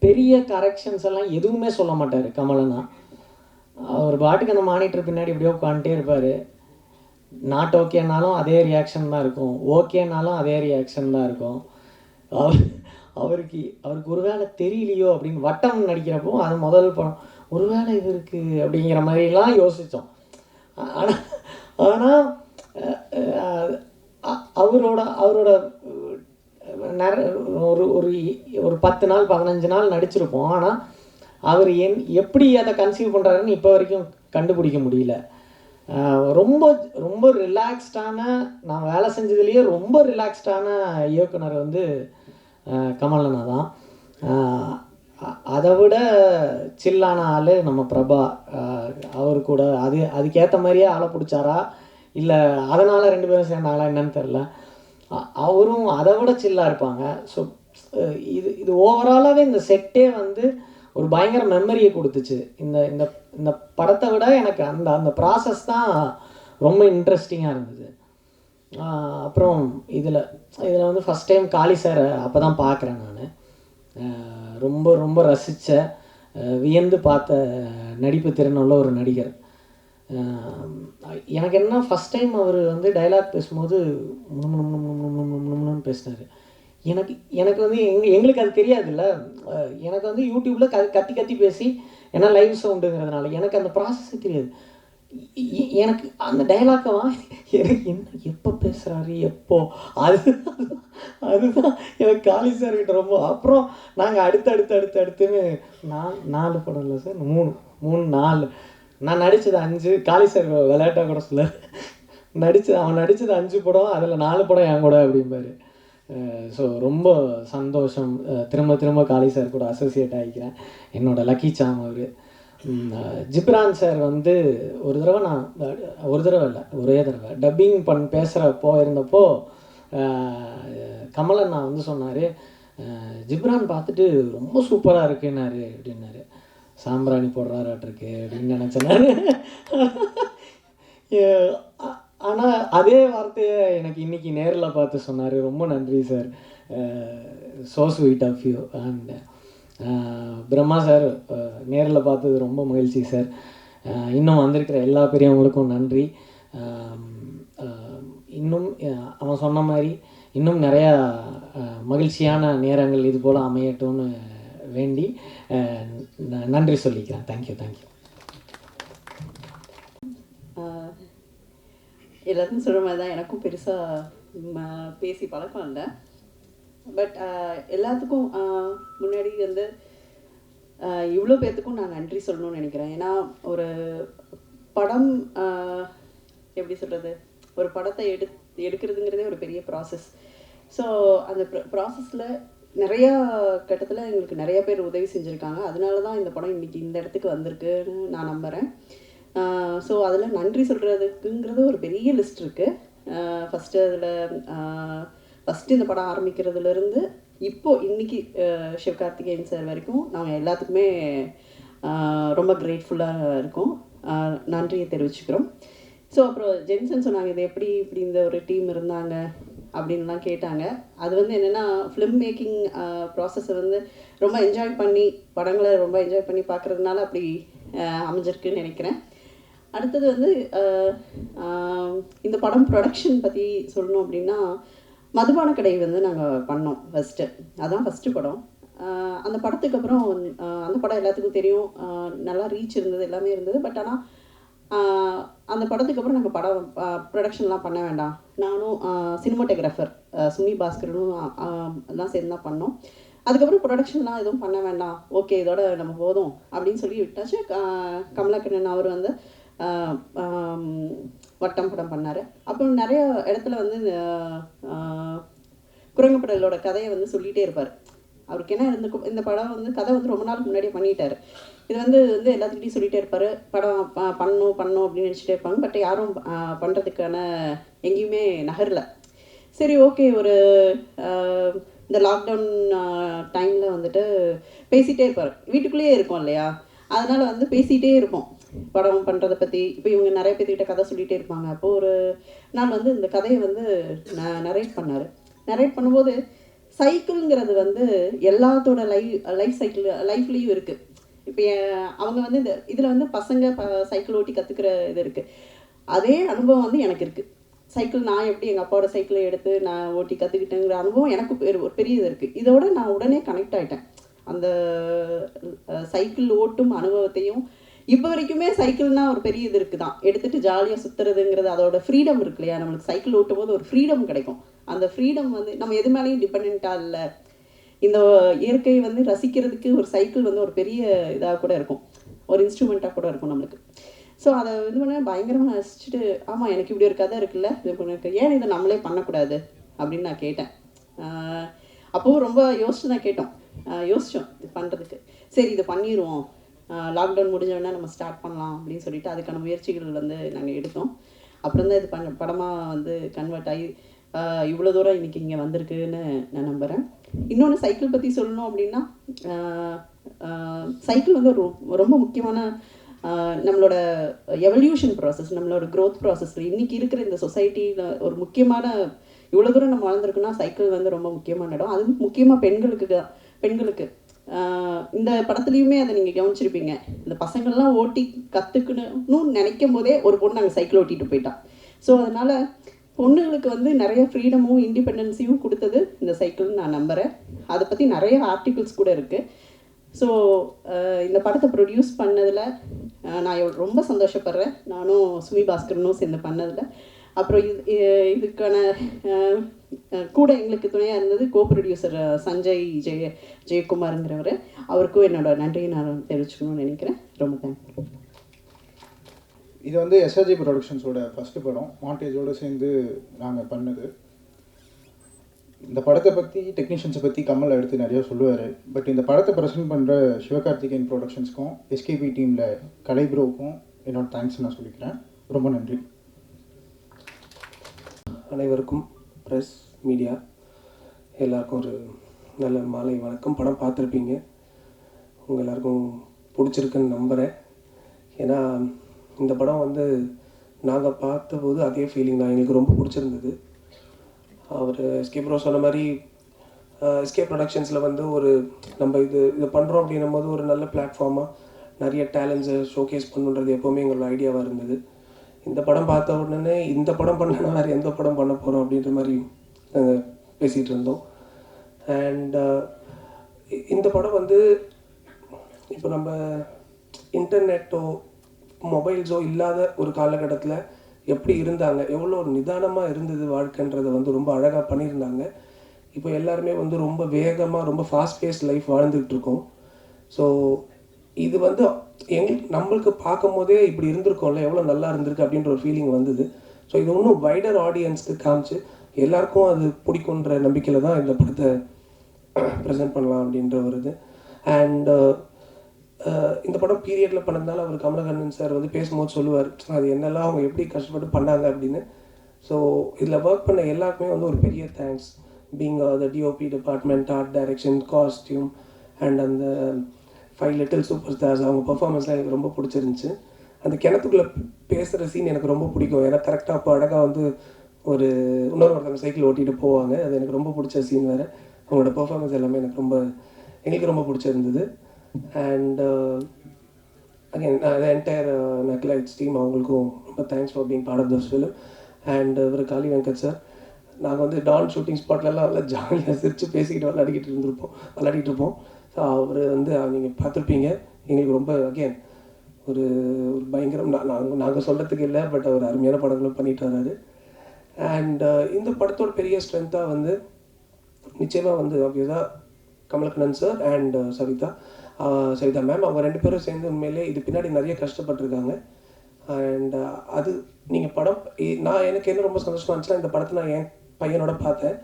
பெரிய கரெக்ஷன்ஸ் எல்லாம் எதுவுமே சொல்ல மாட்டார் கமலனா. அவர் பாட்டுக்கு அந்த மானிட்டர் பின்னாடி இப்படியோ உட்காந்துட்டே இருப்பார். நாட் ஓகேனாலும் அதே ரியாக்ஷன் தான் இருக்கும், ஓகேனாலும் அதே ரியாக்ஷன் தான் இருக்கும். அவருக்கு ஒருவேளை தெரியலையோ அப்படின்னு வட்டம் நடிக்கிறப்போ அது முதல் படம் ஒருவேளை இது இருக்குது அப்படிங்கிற மாதிரிலாம் யோசித்தோம். ஆனால் அவரோட ஒரு ஒரு 10 நாள் 15 நாள் நடிச்சிருப்போம். ஆனால் அவர் எப்படி அதை கன்சீவ் பண்ணுறாருன்னு இப்போ வரைக்கும் கண்டுபிடிக்க முடியல. ரொம்ப ரொம்ப ரிலாக்ஸ்டான, நான் வேலை செஞ்சதுலேயே ரொம்ப ரிலாக்ஸ்டான இயக்குனர் வந்து கமலனா தான். அதை விட சில்லான ஆள் நம்ம பிரபா. அவர் கூட அதுக்கேற்ற மாதிரியே ஆளை பிடிச்சாரா இல்லை அதனால் 2 பேரும் சேர்ந்தாங்களா என்னன்னு தெரில. அவரும் அதை விட சில்லாக இருப்பாங்க. ஸோ இது ஓவராலாகவே இந்த செட்டே வந்து ஒரு பயங்கர மெமரியை கொடுத்துச்சு. இந்த இந்த இந்த படத்தை விட எனக்கு அந்த அந்த ப்ராசஸ் தான் ரொம்ப இன்ட்ரெஸ்டிங்காக இருந்தது. அப்புறம் இதில் வந்து ஃபஸ்ட் டைம் காளி சாரை அப்போ தான் பார்க்குறேன் நான். ரொம்ப ரொம்ப ரசித்த வியந்து பார்த்த நடிப்பு திறனுள்ள ஒரு நடிகர். எனக்கு என்ன ஃபஸ்ட் டைம் அவர் வந்து டைலாக் பேசும்போது பேசினார். எனக்கு வந்து எங்களுக்கு அது தெரியாதுல்ல. எனக்கு வந்து யூடியூப்பில் கத்தி பேசி ஏன்னா லைவ் சவுண்டுங்கிறதுனால எனக்கு அந்த ப்ராசஸே தெரியாது. எனக்கு அந்த டைலாக்கவா எனக்கு என்ன எப்போ பேசுகிறாரு எப்போ அதுதான் எனக்கு காளி சார்கிட்ட ரொம்ப. அப்புறம் நாங்கள் அடுத்துன்னு 4 படம் இல்லை சார், 3 4 நான் நடித்தது 5. காளி சார் விளையாட்டாக கூட சொல்ல அவன் நடித்தது 5 படம், அதில் 4 படம் என் கூட அப்படிம்பாரு. ஸோ ரொம்ப சந்தோஷம். திரும்ப திரும்ப காளி சார் கூட அசோசியேட் ஆகிக்கிறேன். என்னோடய லக்கி சாம் அவர். ஜிப்ரான் சார் வந்து ஒரு தடவை இல்லை, ஒரே தடவை டப்பிங் பேசுகிறப்போ இருந்தப்போ கமலன் நான் வந்து சொன்னார், ஜிப்ரான் பார்த்துட்டு ரொம்ப சூப்பராக இருக்குன்னாரு அப்படின்னாரு. சாம்பிராணி போடுறாராட்டிருக்கு அப்படின்னு நினச்சேன். ஆனால் அதே வார்த்தையை எனக்கு இன்றைக்கி நேரில் பார்த்து சொன்னார். ரொம்ப நன்றி sir, so sweet of you. And Brahma sir நேரில் பார்த்தது ரொம்ப மகிழ்ச்சி சார். இன்னும் வந்திருக்கிற எல்லா பெரியவங்களுக்கும் நன்றி. இன்னும் அவன் சொன்ன மாதிரி இன்னும் நிறையா மகிழ்ச்சியான நேரங்கள் இது போல் அமையட்டும்னு வேண்டி நன்றி சொல்லிக்கிறேன். தேங்க்யூ. எல்லாருக்கும் சொல்கிற மாதிரி தான், எனக்கும் பெருசாக பேசி பழக்கம் இல்லை. பட் எல்லாத்துக்கும் முன்னாடி வந்து இவ்வளோ பேர்த்துக்கும் நான் நன்றி சொல்லணும்னு நினைக்கிறேன். ஏன்னா ஒரு படம் எப்படி சொல்கிறது, ஒரு படத்தை எடுக்கிறதுங்கிறதே ஒரு பெரிய ப்ராசஸ். ஸோ அந்த ப்ராசஸில் நிறையா கட்டத்தில் எங்களுக்கு நிறைய பேர் உதவி செஞ்சுருக்காங்க. அதனால தான் இந்த படம் இன்றைக்கி இந்த இடத்துக்கு வந்திருக்குன்னு நான் நம்புகிறேன். ஸோ அதில் நன்றி சொல்கிறதுக்குங்கிறது ஒரு பெரிய லிஸ்ட் இருக்குது. ஃபஸ்ட்டு இந்த படம் ஆரம்பிக்கிறதுலேருந்து இன்றைக்கி சிவகார்த்திகேயன் சார் வரைக்கும் நாங்கள் எல்லாத்துக்குமே ரொம்ப கிரேட்ஃபுல்லாக இருக்கோம். நன்றியை தெரிவிச்சுக்கிறோம். ஸோ அப்புறம் ஜென்சன் சொன்னாங்க, இது எப்படி இப்படி இந்த ஒரு டீம் இருந்தாங்க அப்படின்லாம் கேட்டாங்க. அது வந்து என்னென்னா, ஃபிலிம் மேக்கிங் ப்ராசஸை வந்து ரொம்ப என்ஜாய் பண்ணி, படங்களை ரொம்ப என்ஜாய் பண்ணி பார்க்குறதுனால அப்படி அமைஞ்சிருக்குன்னு நினைக்கிறேன். அடுத்தது வந்து இந்த படம் ப்ரொடக்ஷன் பற்றி சொல்லணும் அப்படின்னா, மதுபான கடை வந்து நாங்கள் பண்ணோம் அதான் ஃபஸ்ட்டு படம். அந்த படத்துக்கு அப்புறம் அந்த படம் எல்லாத்துக்கும் தெரியும், நல்லா ரீச் இருந்தது, எல்லாமே இருந்தது. பட் ஆனால் அந்த படத்துக்கு அப்புறம் நாங்கள் ப்ரொடக்ஷன்லாம் பண்ண வேண்டாம், நானும் சினிமாட்டோகிராஃபர் சுமி பாஸ்கரனும் எல்லாம் சேர்ந்து தான் பண்ணோம். அதுக்கப்புறம் ப்ரொடக்ஷன்லாம் எதுவும் பண்ண வேண்டாம், ஓகே இதோட நம்ம போதும் அப்படின்னு சொல்லி விட்டாச்சு. கமலாக்கண்ணன் அவர் வந்து வட்டம் படம் பண்ணார். அப்புறம் நிறைய இடத்துல வந்து குரங்குப்படலோட கதையை வந்து சொல்லிகிட்டே இருப்பார். அவருக்கு என்ன இந்த படம் வந்து கதை வந்து ரொம்ப நாளுக்கு முன்னாடியே பண்ணிட்டார். இது வந்து எல்லாத்துக்கிட்டையும் சொல்லிகிட்டே இருப்பார், படம் பண்ணணும் அப்படின்னு நினச்சிட்டே இருப்பாங்க. பட் யாரும் பண்ணுறதுக்கான எங்கேயுமே நகரல. சரி ஓகே, ஒரு இந்த லாக்டவுன் டைமில் வந்துட்டு பேசிகிட்டே இருப்பார். வீட்டுக்குள்ளேயே இருக்கோம் இல்லையா, அதனால் வந்து பேசிகிட்டே இருப்போம் படம் பண்ணுறதை பற்றி. இப்போ இவங்க நிறைய பேர்த்துக்கிட்ட கதை சொல்லிகிட்டே இருப்பாங்க. அப்போது ஒரு நாள் வந்து இந்த கதையை வந்து நரேட் பண்ணார். நரேட் பண்ணும்போது சைக்கிள்ங்கிறது வந்து எல்லாத்தோட லைஃப்லேயும் இருக்குது. இப்போ அவங்க வந்து இதில் வந்து பசங்க சைக்கிள் ஓட்டி கற்றுக்கிற இது இருக்குது. அதே அனுபவம் வந்து எனக்கு இருக்குது. சைக்கிள் நான் எப்படி எங்கள் அப்பாவோட சைக்கிளை எடுத்து நான் ஓட்டி கற்றுக்கிட்டேங்கிற அனுபவம் எனக்கு ஒரு பெரிய இது இருக்குது. இதோட நான் உடனே கனெக்ட் ஆகிட்டேன். அந்த சைக்கிள் ஓட்டும் அனுபவத்தையும் இப்போ வரைக்குமே சைக்கிள்னால் ஒரு பெரிய இது இருக்குது தான், எடுத்துகிட்டு ஜாலியாக சுற்றுறதுங்கிறது, அதோட ஃப்ரீடம் இருக்கு இல்லையா. நம்மளுக்கு சைக்கிள் ஓட்டும் போது ஒரு ஃப்ரீடம் கிடைக்கும். அந்த ஃப்ரீடம் வந்து நம்ம எது மேலேயும் டிபெண்ட்டாக இல்லை. இந்த இயற்கையை வந்து ரசிக்கிறதுக்கு ஒரு சைக்கிள் வந்து ஒரு பெரிய இதாக கூட இருக்கும், ஒரு இன்ஸ்ட்ருமெண்ட்டாக கூட இருக்கும் நம்மளுக்கு. ஸோ அதை இது பண்ண பயங்கரமாக ரசிச்சுட்டு, ஆமாம் எனக்கு இப்படி ஒரு கதை இருக்குல்ல, இது எனக்கு ஏன் இதை நம்மளே பண்ணக்கூடாது அப்படின்னு நான் கேட்டேன். அப்போவும் ரொம்ப யோசிச்சு தான் யோசித்தோம் இது பண்ணுறதுக்கு. சரி இதை பண்ணிடுவோம், லாக்டவுன் முடிஞ்சோடனே நம்ம ஸ்டார்ட் பண்ணலாம் அப்படின்னு சொல்லிட்டு அதுக்கான முயற்சிகள் வந்து நாங்கள் எடுத்தோம். அப்புறம் தான் இது படமாக வந்து கன்வெர்ட் ஆகி இவ்வளோ தூரம் இன்றைக்கி இங்கே வந்திருக்குன்னு நான் நம்புகிறேன். இன்னொன்று சைக்கிள் பற்றி சொல்லணும் அப்படின்னா, சைக்கிள் வந்து ரொம்ப முக்கியமான நம்மளோட எவல்யூஷன் ப்ராசஸ், நம்மளோட க்ரோத் ப்ராசஸில் இன்றைக்கி இருக்கிற இந்த சொசைட்டியில் ஒரு முக்கியமான, இவ்வளோ தூரம் நம்ம வளர்ந்துருக்குன்னா சைக்கிள் வந்து ரொம்ப முக்கியமான இடம். அதுவும் முக்கியமாக பெண்களுக்கு இந்த படத்துலையுமே அதை நீங்கள் கவனிச்சிருப்பீங்க. இந்த பசங்கள்லாம் ஓட்டி கற்றுக்கணும்னு நினைக்கும் போதே ஒரு பொண்ணு நாங்கள் சைக்கிள் ஓட்டிகிட்டு போயிட்டான். ஸோ அதனால் பொண்ணுங்களுக்கு வந்து நிறைய ஃப்ரீடமும் இண்டிபெண்டன்ஸையும் கொடுத்தது இந்த சைக்கிள்னு நான் நம்புகிறேன். அதை பற்றி நிறைய ஆர்டிகிள்ஸ் கூட இருக்குது. ஸோ இந்த படத்தை ப்ரொடியூஸ் பண்ணதில் நான் ரொம்ப சந்தோஷப்படுறேன், நானும் சுமி பாஸ்கரனும் சேர்ந்து பண்ணதில். அப்புறம் இதுக்கான கூட எங்களுக்கு துணையாக இருந்தது கோ ப்ரொடியூசர் சஞ்சய் ஜெயக்குமாருங்கிறவர். அவருக்கும் என்னோட நன்றியை நான் தெரிவிச்சுக்கணும்னு நினைக்கிறேன். ரொம்ப தேங்க்யூ. இது வந்து எஸ்ஆர்ஜி ப்ரொடக்ஷன்ஸோட ஃபஸ்ட்டு படம், மாண்டேஜோடு சேர்ந்து நாங்கள் பண்ணது. இந்த படத்தை பற்றி டெக்னீஷியன்ஸை பற்றி கமல் எடுத்து நிறையா சொல்லுவார். பட் இந்த படத்தை ப்ரெசென்ட் பண்ணுற சிவகார்த்திகேயன் ப்ரொடக்ஷன்ஸ்க்கும் எஸ்கேபி டீமில் கலை ப்ரோவுக்கும் என்னோட தேங்க்ஸ் நான் சொல்லிக்கிறேன். ரொம்ப நன்றி. அனைவருக்கும் ப்ரெஸ் மீடியா எல்லாருக்கும் ஒரு நல்ல மாலை வணக்கம். படம் பார்த்துருப்பீங்க, உங்கள் எல்லாருக்கும் பிடிச்சிருக்குன்னு நம்புகிறேன். ஏன்னா இந்த படம் வந்து நாங்கள் பார்த்தபோது அதே ஃபீலிங் தான், எங்களுக்கு ரொம்ப பிடிச்சிருந்தது. அவர் எஸ்கே ப்ரோ சொன்ன மாதிரி எஸ்கே ப்ரொடக்ஷன்ஸில் வந்து ஒரு நம்ம இதை பண்ணுறோம் அப்படின்னும் போது ஒரு நல்ல பிளாட்ஃபார்மாக நிறைய டேலண்ட்ஸை ஷோகேஸ் பண்ணுன்றது எப்போவுமே எங்களோட ஐடியாவாக இருந்தது. இந்த படம் பார்த்த உடனே இந்த படம் பண்ணனா வேறு எந்த படம் பண்ண போகிறோம் அப்படின்ற மாதிரி நாங்கள் பேசிகிட்டு இருந்தோம். அண்ட் இந்த படம் வந்து இப்போ நம்ம இன்டர்நெட்டோ மொபைல்ஸோ இல்லாத ஒரு காலகட்டத்தில் எப்படி இருந்தாங்க, எவ்வளோ நிதானமாக இருந்தது வாழ்க்கைன்றதை வந்து ரொம்ப அழகாக பண்ணியிருந்தாங்க. இப்போ எல்லாருமே வந்து ரொம்ப வேகமாக ரொம்ப ஃபாஸ்ட் பேஸ்ட் லைஃப் வாழ்ந்துக்கிட்டு இருக்கோம். ஸோ இது வந்து நம்மளுக்கு பார்க்கும் போதே இப்படி இருந்திருக்கோம்ல, எவ்வளோ நல்லா இருந்திருக்கு அப்படின்ற ஒரு ஃபீலிங் வந்தது. ஸோ இது இன்னும் வைடர் ஆடியன்ஸ்க்கு காமிச்சு எல்லாருக்கும் அது பிடிக்குன்ற நம்பிக்கையில் தான் இந்த படத்தை ப்ரெசென்ட் பண்ணலாம் அப்படின்ற ஒரு இது. அண்ட் இந்த படம் பீரியடில் பண்ணதுனால அவர் கமலஹாசன் சார் வந்து பேசும்போது சொல்லுவார் அது என்னெல்லாம் அவங்க எப்படி கஷ்டப்பட்டு பண்ணாங்க அப்படின்னு. ஸோ இதில் ஒர்க் பண்ண எல்லாருக்குமே வந்து ஒரு பெரிய thanks. Being the DOP department, art direction, costume and அந்த 5 லிட்டில் சூப்பர் ஸ்டார்ஸ், அவங்க பர்ஃபார்மன்ஸ்லாம் எனக்கு ரொம்ப பிடிச்சிருந்துச்சு. அந்த கிணத்துக்குள்ளே பேசுகிற சீன் எனக்கு ரொம்ப பிடிக்கும். ஏன்னா கரெக்டாக அப்போ அழகாக வந்து இன்னொருத்தவங்க சைக்கிள் ஓட்டிகிட்டு போவாங்க, அது எனக்கு ரொம்ப பிடிச்ச சீன் வேறு. அவங்களோட பர்ஃபார்மன்ஸ் எல்லாமே எங்களுக்கு ரொம்ப பிடிச்சிருந்தது. அண்ட் அகெயின் த என்டையர் நக்லைட்ஸ் டீம், அவங்களுக்கும் ரொம்ப thanks for being part of this film. And இவர் காளி வெங்கட் சார், நாங்கள் வந்து டான் ஷூட்டிங் ஸ்பாட்லலாம் நல்லா ஜாலியாக சிரித்து பேசிக்கிட்டு விளையாடிட்டு இருப்போம். ஸோ அவர் வந்து நீங்கள் பார்த்துருப்பீங்க, எங்களுக்கு ரொம்ப அகெயின் ஒரு பயங்கரம். நாங்கள் சொல்கிறதுக்கு இல்லை, பட் அவர் அருமையான படங்களும் பண்ணிட்டு வர்றாரு. அண்ட் இந்த படத்தோட பெரிய ஸ்ட்ரென்த்தாக வந்து நிச்சயமாக வந்து ஆப்வியஸாக Kamal Haasan sir and Savitha ma'am, அவங்க 2 பேரும் சேர்ந்து உண்மையிலே இது பின்னாடி நிறைய கஷ்டப்பட்டுருக்காங்க. அண்ட் அது நீங்கள் படம் எனக்கு என்ன ரொம்ப சந்தோஷமாக இருந்துச்சுன்னா, இந்த படத்தை நான் என் பையனோட பார்த்தேன்.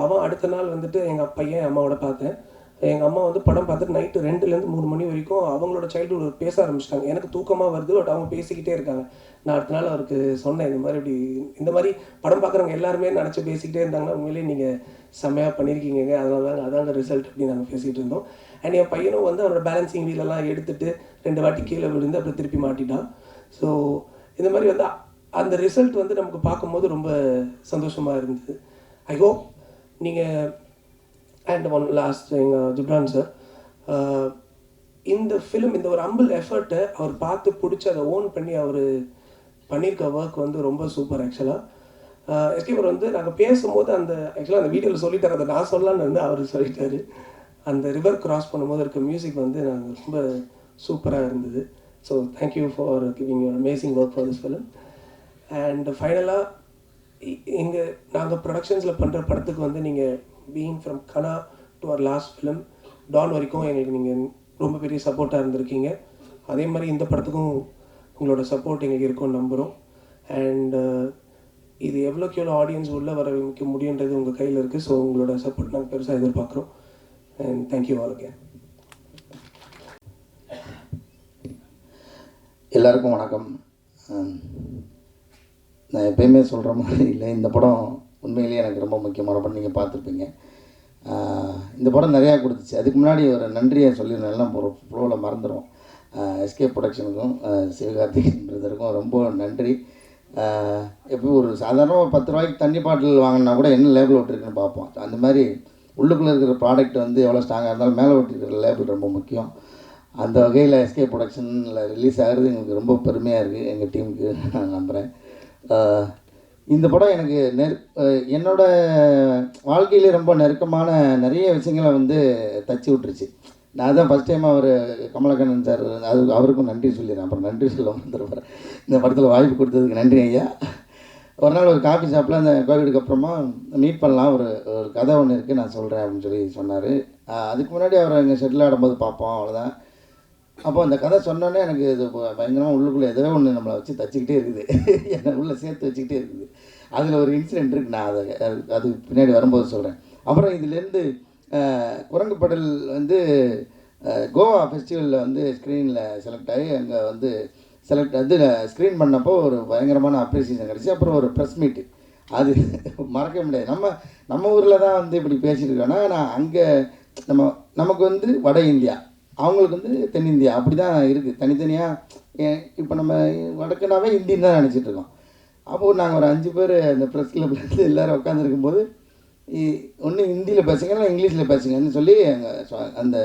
அவன் அடுத்த நாள் வந்துட்டு எங்கள் பையன் அம்மாவோட பார்த்தேன். எங்கள் அம்மா வந்து படம் பார்த்துட்டு நைட்டு 2லேருந்து 3 மணி வரைக்கும் அவங்களோட சைல்டுஹுட் பேச ஆரம்பிச்சிட்டாங்க. எனக்கு தூக்கமாக வருது, பட் அவங்க பேசிக்கிட்டே இருக்காங்க. நான் அடுத்த நாள் அவருக்கு சொன்னேன், இந்த மாதிரி படம் பார்க்குறவங்க எல்லாருமே நினச்சி பேசிக்கிட்டே இருந்தாங்கன்னா உண்மையிலேயே நீங்கள் செம்மையாக பண்ணியிருக்கீங்க, அதாங்க ரிசல்ட் அப்படின்னு நாங்கள் பேசிகிட்டு இருந்தோம். அண்ட் என் பையனும் வந்து அவரோட பேலன்சிங் வீலெல்லாம் எடுத்துகிட்டு 2 வாட்டி கீழே விழுந்து அப்புறம் திருப்பி மாட்டிட்டான். ஸோ இந்த மாதிரி வந்து அந்த ரிசல்ட் வந்து நமக்கு பார்க்கும்போது ரொம்ப சந்தோஷமாக இருந்தது. ஐ ஹோப் நீங்கள் அண்ட் ஒன் லாஸ்ட் எங்கள் ஜிப்ரான் சார், இந்த ஃபிலிம் இந்த ஒரு ஹம்பிள் எஃபர்ட்டை அவர் பார்த்து பிடிச்சி அதை ஓன் பண்ணி அவர் பண்ணியிருக்க ஒர்க் வந்து ரொம்ப சூப்பர். ஆக்சுவலாக எஸ்கேபர் வந்து நாங்கள் பேசும்போது ஆக்சுவலாக அந்த வீடியோவில் சொல்லிட்டார், அதை நான் சொல்லலான்னு இருந்து அவர் சொல்லிட்டார். அந்த ரிவர் கிராஸ் பண்ணும்போது இருக்க மியூசிக் வந்து நாங்கள் ரொம்ப சூப்பராக இருந்தது. So thank you for giving your amazing work for this film. And ஃபைனலாக நாங்கள் ப்ரொடக்ஷன்ஸில் பண்ணுற படத்துக்கு வந்து நீங்கள் being from Kanaa to our last film Don வரைக்கும் எங்களுக்கு நீங்கள் ரொம்ப பெரிய சப்போர்ட்டாக இருந்திருக்கீங்க. அதே மாதிரி இந்த படத்துக்கும் உங்களோட சப்போர்ட் எங்களுக்கு இருக்கும்னு நம்புகிறோம். அண்ட் இது எவ்வளோக்கு எவ்வளோ ஆடியன்ஸ் உள்ளே வர வைக்க முடியுன்றது உங்கள் கையில் இருக்குது. ஸோ உங்களோட சப்போர்ட் நாங்கள் பெருசாக எதிர்பார்க்குறோம். And thank you all again. எல்லாருக்கும் வணக்கம். நான் எப்பயுமே சொல்கிற மாதிரி இல்லை, இந்த படம் உண்மையிலேயே எனக்கு ரொம்ப முக்கியமான படம். நீங்கள் பார்த்துருப்பீங்க, இந்த படம் நிறையா கொடுத்துச்சு. அதுக்கு முன்னாடி ஒரு நன்றியை சொல்லியிருந்தேன், எல்லாம் ஃப்ளோவில் மறந்துடும். எஸ்கே ப்ரொடக்ஷனுக்கும் சிவகார்த்திகேயன் பிரதருக்கும் ரொம்ப நன்றி. எப்போ ஒரு சாதாரண 10 ரூபாய்க்கு தண்ணி பாட்டில் வாங்கினா கூட என்ன லேபிள் ஒட்டிருக்குன்னு பார்ப்போம். அந்த மாதிரி உள்ளுக்குள்ளே இருக்கிற ப்ராடக்ட் வந்து எவ்வளோ ஸ்ட்ராங்காக இருந்தாலும் மேலே ஒட்டிருக்கிற லேபிள் ரொம்ப முக்கியம். அந்த வகையில் எஸ்கே ப்ரொடக்ஷனில் ரிலீஸ் ஆகிறது எங்களுக்கு ரொம்ப பெருமையாக இருக்குது, எங்கள் டீமுக்கு நான் நம்புகிறேன். இந்த படம் எனக்கு என்னோடய வாழ்க்கையிலே ரொம்ப நெருக்கமான நிறைய விஷயங்களை வந்து தச்சு விட்டுருச்சு. நான் தான் ஃபஸ்ட் டைம் அவர் கமலஹாசன் சார் அவருக்கும் நன்றி சொல்லிடுறேன். அப்புறம் நன்றி சொல்ல வந்துருப்பேன். இந்த படத்தில் வாய்ப்பு கொடுத்ததுக்கு நன்றி ஐயா. ஒரு நாள் ஒரு காஃபி ஷாப்பில் அந்த கோவிடுக்கு அப்புறமா மீட் பண்ணலாம், ஒரு கதை ஒன்று இருக்குது நான் சொல்கிறேன் அப்படின்னு சொல்லி சொன்னார். அதுக்கு முன்னாடி அவரை எங்கள் ஷெட்டில் ஆடும்போது பார்ப்போம், அவ்வளோதான். அப்போ அந்த கதை சொன்னோன்னே எனக்கு இது பயங்கரமாக உள்ளுக்குள்ளே ஏதோ ஒன்று நம்மளை வச்சு தச்சுக்கிட்டே இருக்குது, என்னை உள்ளே சேர்த்து வச்சுக்கிட்டே இருக்குது. அதில் ஒரு இன்சிடெண்ட் இருக்குது, நான் அதை அது பின்னாடி வரும்போது சொல்கிறேன். அப்புறம் இதுலேருந்து குரங்கு படல் வந்து கோவா ஃபெஸ்டிவலில் வந்து ஸ்க்ரீனில் செலக்ட் ஆகி அங்கே வந்து ஸ்க்ரீன் பண்ணப்போ ஒரு பயங்கரமான அப்ரிசியேஷன் கிடச்சி. அப்புறம் ஒரு ப்ரெஸ் மீட்டு, அது மறக்க முடியாது. நம்ம ஊரில் தான் வந்து இப்படி பேசிட்டு இருக்கோன்னா, நான் அங்கே நமக்கு வந்து வட இந்தியா, அவங்களுக்கு வந்து தென்னிந்தியா, அப்படி தான் இருக்குது தனித்தனியாக. இப்போ நம்ம வடக்குனாவே ஹிந்தின்னு தான் நினச்சிட்டு இருக்கோம். அப்போது நாங்கள் ஒரு 5 பேர் அந்த ப்ரெஸ் கிளப்லேருந்து எல்லோரும் உட்காந்துருக்கும்போது, ஒன்று ஹிந்தியில் பேசுங்க இல்லை இங்கிலீஷில் பேசுங்கன்னு சொல்லி அந்த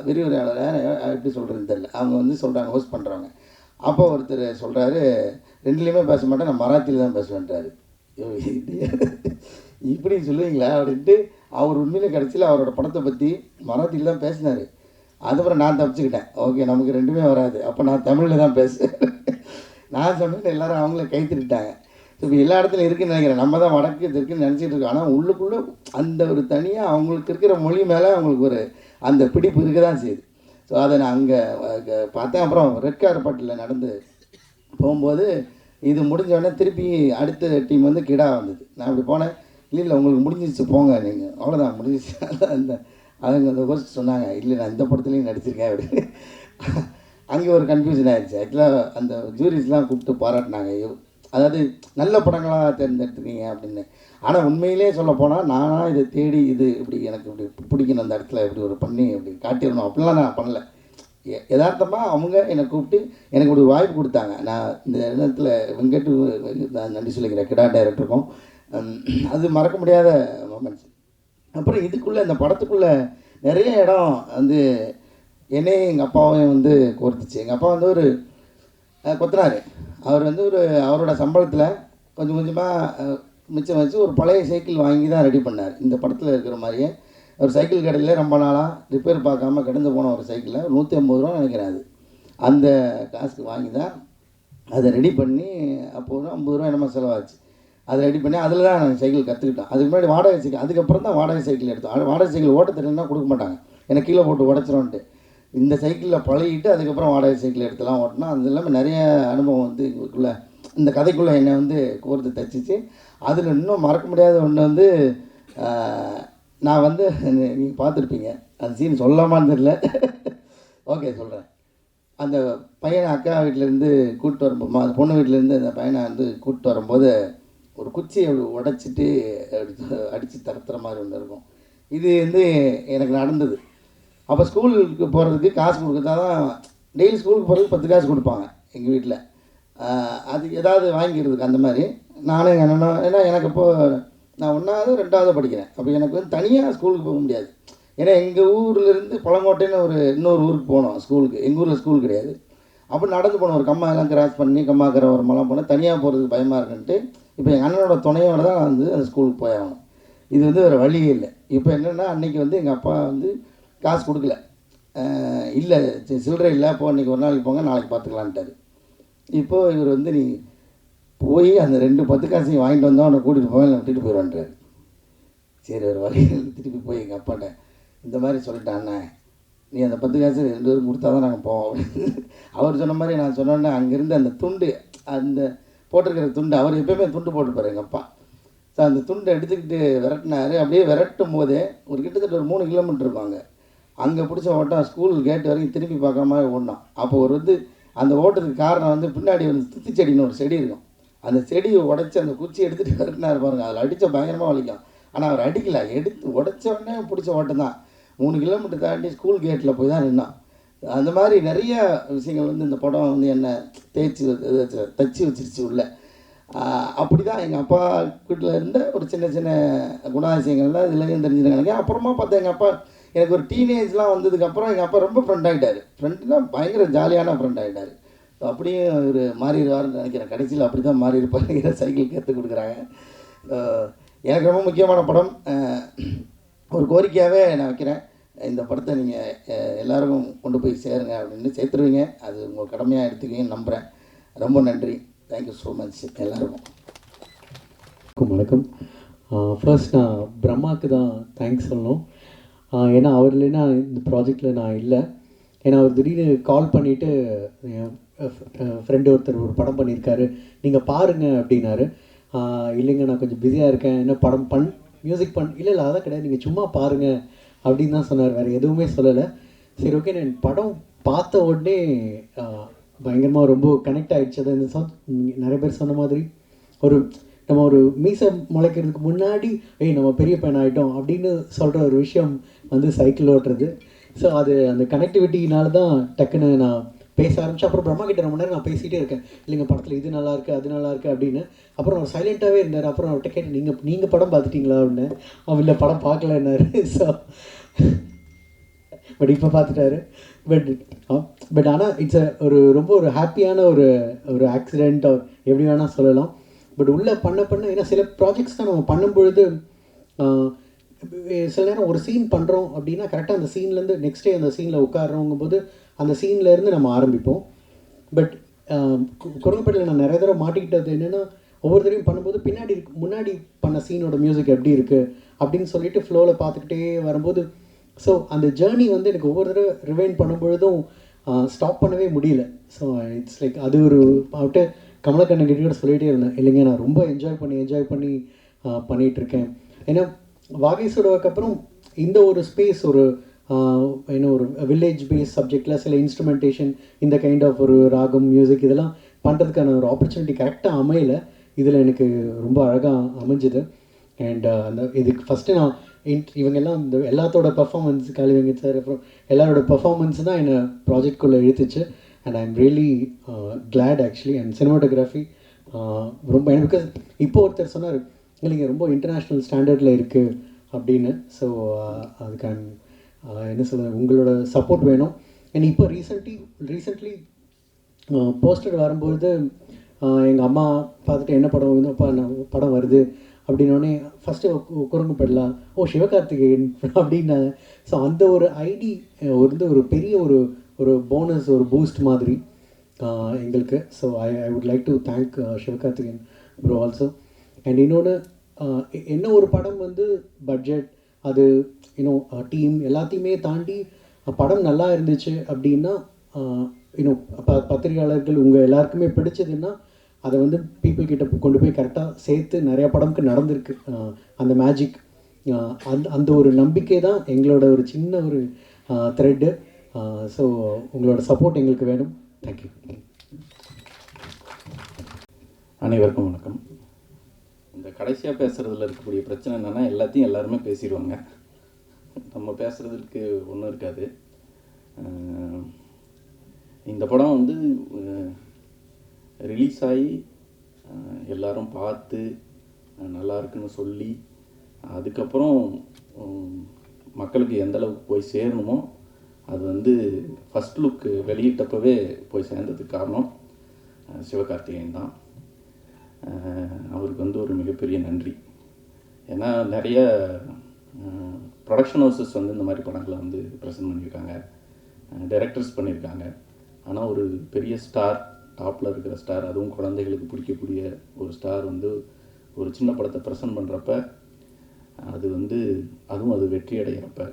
விரிவுரையாளர் எப்படி சொல்கிறதுன்னு தெரியல, அவங்க வந்து சொல்கிறாங்க, ஹோஸ்ட் பண்ணுறாங்க. அப்போ ஒருத்தர் சொல்கிறாரு, 2லேயுமே பேச மாட்டேன், நான் மராத்தியில் தான் பேசுவேன்றாரு. இப்படி சொல்லுவீங்களா அப்படின்ட்டு. அவர் உண்மையிலே கடைசியில் அவரோட படத்தை பற்றி மராத்தியில் தான் பேசினார். அதுக்கப்புறம் நான் தப்பிச்சுக்கிட்டேன், ஓகே நமக்கு 2மே வராது, அப்போ நான் தமிழில் தான் பேசுவேன். நான் சொன்னேன், எல்லோரும் அவங்கள கைத்திட்டாங்க. ஸோ இப்போ எல்லா இடத்துலையும் இருக்குதுன்னு நினைக்கிறேன். நம்ம தான் வடக்கு இருக்குன்னு நினச்சிட்டு இருக்கோம். ஆனால் உள்ளுக்குள்ளே அந்த ஒரு தனியாக அவங்களுக்கு இருக்கிற மொழி மேலே அவங்களுக்கு ஒரு அந்த பிடிப்பு இருக்க தான் செய்யுது. ஸோ அதை நான் அங்கே பார்த்தேன். அப்புறம் ரெட் கார்பெட்டில் நடந்து போகும்போது இது முடிஞ்சோடனே திருப்பி அடுத்த டீம் வந்து கிடா வந்தது. நான் அப்படி போனேன், இல்லை உங்களுக்கு முடிஞ்சிச்சு போங்க நீங்கள், அவ்வளோதான் முடிஞ்சிச்சு. அந்த அவங்க அந்த ஹோஸ்ட் சொன்னாங்க, இல்லை நான் இந்த படத்துலையும் நடிச்சிருக்கேன் அப்படின்னு. அங்கே ஒரு கன்ஃபியூஷன் ஆகிடுச்சு. ஆக்சுவலாக அந்த ஜூரிஸ்லாம் கூப்பிட்டு பாராட்டினாங்க, அதாவது நல்ல படங்களாக தேர்ந்தெடுத்துருக்கீங்க அப்படின்னு. ஆனால் உண்மையிலே சொல்ல போனால் நானாக இதை தேடி இது இப்படி எனக்கு இப்படி பிடிக்கணும், அந்த இடத்துல இப்படி ஒரு பண்ணி இப்படி காட்டிடணும் அப்படிலாம் நான் பண்ணலை. யதார்த்தமாக அவங்க என்னை கூப்பிட்டு எனக்கு ஒரு வாய்ப்பு கொடுத்தாங்க. நான் இந்த இடத்துல வெங்கட் நான் நன்றி சொல்லிக்கிறேன், கிடா டைரக்டருக்கும். அது மறக்க முடியாத மொமெண்ட்ஸ். அப்புறம் இதுக்குள்ளே இந்த படத்துக்குள்ளே நிறைய இடம் வந்து என்னையும் எங்கள் அப்பாவையும் வந்து கோர்த்துச்சு. எங்கள் அப்பா வந்து ஒரு கொத்தனார். அவர் வந்து அவரோட சம்பளத்தில் கொஞ்சம் கொஞ்சமாக மிச்சம் வச்சு ஒரு பழைய சைக்கிள் வாங்கி தான் ரெடி பண்ணார். இந்த படத்தில் இருக்கிற மாதிரியே ஒரு சைக்கிள் கடையில் ரொம்ப நாளாக ரிப்பேர் பார்க்காம கிடந்து போன ஒரு சைக்கிளில் 150 ரூபா நினைக்கிறேன். அது அந்த காசுக்கு வாங்கி தான் அதை ரெடி பண்ணி, அப்போது 50 ரூபா என்னமோ செலவாச்சு. அதை ரெடி பண்ணி அதில் தான் நான் சைக்கிள் கற்றுக்கிட்டேன். அதுக்கு முன்னாடி வாடகை சைக்கிள், அதுக்கப்புறம் தான் வாடகை சைக்கிள் எடுத்தோம். வாடகை சைக்கிள் ஓட்ட தெரியலன்னா கொடுக்க மாட்டாங்க, எனக்கு கீழே போட்டு உடச்சிரோன்ட்டு. இந்த சைக்கிளில் பழகிட்டு அதுக்கப்புறம் வாடகை சைக்கிள் எடுத்துலாம் ஓட்டினா. அது இல்லாமல் நிறைய அனுபவம் வந்து எங்களுக்குள்ளே இந்த கதைக்குள்ளே என்னை வந்து கோர்த்து தச்சிச்சு. அதில் இன்னும் மறக்க முடியாத ஒன்று வந்து, நான் வந்து நீங்கள் பார்த்துருப்பீங்க, அந்த சீன் சொல்லாமான்னு தெரியல, ஓகே சொல்கிறேன். அந்த பையனை அக்கா வீட்டிலேருந்து கூப்பிட்டு வரும்போது, அந்த பொண்ணு வீட்டிலேருந்து அந்த பையனை வந்து கூப்பிட்டு வரும்போது ஒரு குச்சியை உடைச்சிட்டு அடித்து தரத்துற மாதிரி ஒன்று இருக்கும். இது வந்து எனக்கு நடந்தது. அப்போ ஸ்கூலுக்கு போகிறதுக்கு காசு கொடுத்தா தான், டெய்லி ஸ்கூலுக்கு போகிறதுக்கு 10 காசு கொடுப்பாங்க எங்கள் வீட்டில். அது ஏதாவது வாங்கிக்கிறதுக்கு அந்த மாதிரி. நானும் எங்கள் அண்ணனும், ஏன்னா எனக்கு இப்போது நான் 1வது 2வது படிக்கிறேன். அப்போ எனக்கு வந்து தனியாக ஸ்கூலுக்கு போக முடியாது. ஏன்னா எங்கள் ஊர்லேருந்து பழங்கோட்டைன்னு இன்னொரு ஊருக்கு போனோம் ஸ்கூலுக்கு. எங்கள் ஊரில் ஸ்கூல் கிடையாது. அப்போ நடந்து போனோம், ஒரு கம்மா எல்லாம் கிராஸ் பண்ணி கம்மாக்கரை ஓரமெல்லாம் போனேன். தனியாக போகிறதுக்கு பயமாக இருக்குன்ட்டு இப்போ எங்கள் அண்ணனோட துணையோடு தான் நான் வந்து அந்த ஸ்கூலுக்கு போயாகணும். இது வந்து ஒரு வழியே இல்லை. இப்போ என்னென்னா, அன்றைக்கி வந்து எங்கள் அப்பா வந்து காசு கொடுக்கல, இல்லை சில்லறை இல்லை, இப்போ இன்றைக்கி ஒரு நாளைக்கு போங்க, நாளைக்கு பார்த்துக்கலான்ட்டார். இப்போது இவர் வந்து நீ போய் அந்த 2 10 காசையும் வாங்கிட்டு வந்தால் அவனை கூட்டிகிட்டு போவேன், இல்லை விட்டுட்டு போயிடுவான்றார். சரி ஒரு வழி திருப்பி போய் எங்கள் அப்பாட்ட இந்த மாதிரி சொல்லிட்டாண்ணே, நீ அந்த 10 காசு 2 பேரும் கொடுத்தா தான் நாங்கள் போவோம் அப்படின்னு. அவர் சொன்ன மாதிரி நான் சொன்னோன்னே அங்கேருந்து அந்த துண்டு, அந்த போட்டிருக்கிற துண்டு, அவர் எப்போயுமே துண்டு போட்டுப்பார் எங்கள் அப்பா. ஸோ அந்த துண்டை எடுத்துக்கிட்டு விரட்டினார். அப்படியே விரட்டும் போதே ஒரு கிட்டத்தட்ட ஒரு 3 கிலோமீட்டர் இருப்பாங்க. அங்கே பிடிச்ச ஓட்டம் ஸ்கூல் கேட்டு வரைக்கும் திரும்பி பார்க்காம ஓடினோம். அப்போ ஒரு வந்து அந்த ஓட்டத்துக்கு காரணம் வந்து பின்னாடி வந்து துத்தி செடின்னு ஒரு செடி இருக்கும். அந்த செடியை உடச்சி அந்த குச்சி எடுத்துகிட்டு விரட்டினார் பாருங்கள். அதில் அடித்த பயங்கரமாக வலிக்கும். ஆனால் அவர் அடிக்கலை, எடுத்து உடச்ச உடனே பிடிச்ச ஓட்டம் தான். 3 கிலோமீட்டர் தாண்டி ஸ்கூல் கேட்டில் போய் தான் நின்னோம். அந்த மாதிரி நிறைய விஷயங்கள் வந்து இந்த படம் வந்து என்னை தச்சு வச்சிருச்சு உள்ள. அப்படி தான் எங்கள் அப்பா வீட்டில் இருந்த ஒரு சின்ன சின்ன குணாதிசயங்கள்லாம் இதுலேயும் தெரிஞ்சுட்டு நினைக்கிறேன். அப்புறமா பார்த்தா எங்கள் அப்பா எனக்கு ஒரு டீனேஜ்லாம் வந்ததுக்கப்புறம் எங்கள் அப்பா ரொம்ப ஃப்ரெண்ட் ஆகிட்டார். ஃப்ரெண்டுனா பயங்கர ஜாலியான ஃப்ரெண்ட் ஆகிட்டார். ஸோ அப்படியே ஒரு மாறிடுவார்னு நினைக்கிறேன். கடைசியில் அப்படி தான் மாறி இருப்பாருங்கிற சைக்கிள் கற்றுக் கொடுக்குறாங்க. எனக்கு ரொம்ப முக்கியமான படம். ஒரு கோரிக்கையாகவே நான் வைக்கிறேன், இந்த படத்தை நீங்கள் எல்லாருக்கும் கொண்டு போய் சேருங்க அப்படின்னு. சேர்த்துருவீங்க, அது உங்கள் கடமையாக எடுத்துக்குவீங்கன்னு நம்புகிறேன். ரொம்ப நன்றி, தேங்க்யூ ஸோ மச் எல்லாருக்கும். வணக்கம். ஃபர்ஸ்ட் நான் பிரம்மாவுக்கு தான் தேங்க்ஸ் சொல்லணும். ஏன்னா அவர் இல்லைன்னா இந்த ப்ராஜெக்டில் நான் இல்லை. ஏன்னா அவர் திடீர்னு கால் பண்ணிவிட்டு ஃப்ரெண்டு ஒருத்தர் ஒரு படம் பண்ணியிருக்காரு நீங்கள் பாருங்கள் அப்படின்னாரு. இல்லைங்க நான் கொஞ்சம் பிஸியாக இருக்கேன், என்ன படம் மியூசிக் இல்லை அதான் கிடையாது, நீங்கள் சும்மா பாருங்கள் அப்படின்னு தான் சொன்னார், வேறு எதுவுமே சொல்லலை. சரி ஓகே, நான் படம் பார்த்த உடனே பயங்கரமாக ரொம்ப கனெக்ட் ஆகிடுச்சு. அது இந்த நிறைய பேர் சொன்ன மாதிரி நம்ம ஒரு மீசை முளைக்கிறதுக்கு முன்னாடி நம்ம பெரிய பையன் ஆகிட்டோம் அப்படின்னு சொல்கிற ஒரு விஷயம் சைக்கிள் ஓட்டுறது. ஸோ அது அந்த கனெக்டிவிட்டினால தான் டக்குன்னு நான் பேச ஆரம்பிச்சு. அப்புறம் பிரம்மா கிட்ட ரொம்ப நேரம் நான் பேசிகிட்டே இருக்கேன், இல்லைங்க படத்தில் இது நல்லா இருக்குது அது நல்லா இருக்குது அப்படின்னு. அப்புறம் அவர் சைலண்ட்டாகவே இருந்தார். அப்புறம் அவர்கிட்ட கேட்டேன், நீங்கள் படம் பார்த்துட்டிங்களா அப்படின்னு. அவர் இல்லை படம் பார்க்கலன்னாரு. ஸோ பட் இப்போ பார்த்துட்டாரு. பட் ஆனால் இட்ஸ் ரொம்ப ஒரு ஹாப்பியான ஒரு ஆக்சிடெண்ட் எப்படி வேணால் சொல்லலாம். பட் உள்ளே பண்ண ஏன்னா சில ப்ராஜெக்ட்ஸ் தான் நம்ம பண்ணும்பொழுது சில நேரம் ஒரு சீன் பண்ணுறோம் அப்படின்னா கரெக்டாக அந்த சீன்லேருந்து நெக்ஸ்ட் டே அந்த சீனில் உட்காடுறோங்கும் போது அந்த சீன்லேருந்து நம்ம ஆரம்பிப்போம். பட் குரங்குப்பேட்டையில் நான் நிறைய தடவை மாட்டிக்கிட்டது என்னென்னா, ஒவ்வொரு தடவையும் பண்ணும்போது முன்னாடி பண்ண சீனோட மியூசிக் எப்படி இருக்குது அப்படின்னு சொல்லிட்டு ஃப்ளோவில் பார்த்துக்கிட்டே வரும்போது ஸோ அந்த ஜேர்னி எனக்கு ஒவ்வொரு தடவை ரிவைண்ட் பண்ணும்பொழுதும் ஸ்டாப் பண்ணவே முடியல. ஸோ இட்ஸ் லைக் அது ஒரு அவட்ட கமலக்கண்ணன் கிட்ட சொல்லிகிட்டே இருந்தேன், இல்லைங்க நான் ரொம்ப என்ஜாய் பண்ணி பண்ணிகிட்ருக்கேன். ஏன்னா வாகேஷோடக்கு அப்புறம் இந்த ஒரு ஸ்பேஸ் ஒரு வில்லேஜ் பேஸ் சப்ஜெக்டில் சில இன்ஸ்ட்ருமெண்டேஷன் இந்த கைண்ட் ஆஃப் ஒரு ராகம் மியூசிக் இதெல்லாம் பண்ணுறதுக்கான ஒரு ஆப்பர்ச்சுனிட்டி கரெக்டாக அமையலை. இதில் எனக்கு ரொம்ப அழகாக அமைஞ்சுது. அண்ட் இதுக்கு ஃபஸ்ட்டு நான் இவங்கெல்லாம் இந்த எல்லாத்தோட பர்ஃபார்மன்ஸ் காளி வெங்கட் சார் அப்புறம் எல்லாரோட பர்ஃபார்மன்ஸ் தான் என்னை ப்ராஜெக்ட்குள்ளே இழுத்துச்சு. And I am really glad actually. And cinematography ரொம்ப பிகாஸ் இப்போ ஒருத்தர் சொன்னார், இல்லைங்க ரொம்ப இன்டர்நேஷ்னல் ஸ்டாண்டர்டில் இருக்குது அப்படின்னு. ஸோ அதுக்கு என்ன சொல்கிறது, உங்களோட சப்போர்ட் வேணும். அண்ட் இப்போ ரீசெண்ட்லி போஸ்டர் வரும்பொழுது எங்கள் அம்மா பார்த்துட்டு என்ன படம் வருது அப்படின்னோடனே ஃபஸ்ட்டு குரங்குப்பேட்டலாம் சிவகார்த்திகேயன் அப்படின்னாங்க. ஸோ அந்த ஒரு ஐடி ஒரு பெரிய ஒரு போனஸ் ஒரு பூஸ்ட் மாதிரி எங்களுக்கு. So I would like to thank Sivakarthikeyan bro also. And இன்னொன்று என்ன ஒரு படம் பட்ஜெட் அது டீம் எல்லாத்தையுமே தாண்டி படம் நல்லா இருந்துச்சு அப்படின்னா பத்திரிகையாளர்கள் உங்கள் எல்லாருக்குமே பிடிச்சதுன்னா அதை பீப்புள் கிட்ட கொண்டு போய் கரெக்டாக சேர்த்து நிறையா படம்க்கு நடந்திருக்கு. அந்த மேஜிக் அந்த ஒரு நம்பிக்கை தான் எங்களோட ஒரு சின்ன ஒரு த்ரெட்டு. ஸோ உங்களோட சப்போர்ட் எங்களுக்கு வேணும். தேங்க்யூ. அனைவருக்கும் வணக்கம். இந்த கடைசியாக பேசுகிறதுல இருக்கக்கூடிய பிரச்சனை என்னென்னா, எல்லாத்தையும் எல்லாருமே பேசிடுவாங்க, நம்ம பேசுகிறதுக்கு ஒன்றும் இருக்காது. இந்த படம் ரிலீஸ் ஆகி எல்லாரும் பார்த்து நல்லா இருக்குன்னு சொல்லி அதுக்கப்புறம் மக்களுக்கு எந்தளவுக்கு போய் சேரணுமோ அது ஃபஸ்ட் லுக் வெளியிட்டப்பவே போய் சேர்ந்ததுக்கு காரணம் சிவகார்த்திகேயன் தான். அவருக்கு ஒரு மிகப்பெரிய நன்றி. ஏன்னா நிறைய ப்ரொடக்ஷன் ஹவுசஸ் இந்த மாதிரி படங்களை ப்ரெசென்ட் பண்ணியிருக்காங்க, டைரக்டர்ஸ் பண்ணியிருக்காங்க. ஆனால் ஒரு பெரிய ஸ்டார், டாப்பில் இருக்கிற ஸ்டார், அதுவும் குழந்தைகளுக்கு பிடிக்கக்கூடிய ஒரு ஸ்டார் ஒரு சின்ன படத்தை ப்ரெசென்ட் பண்ணுறப்ப அது அதுவும் அது வெற்றி அடைகிறப்ப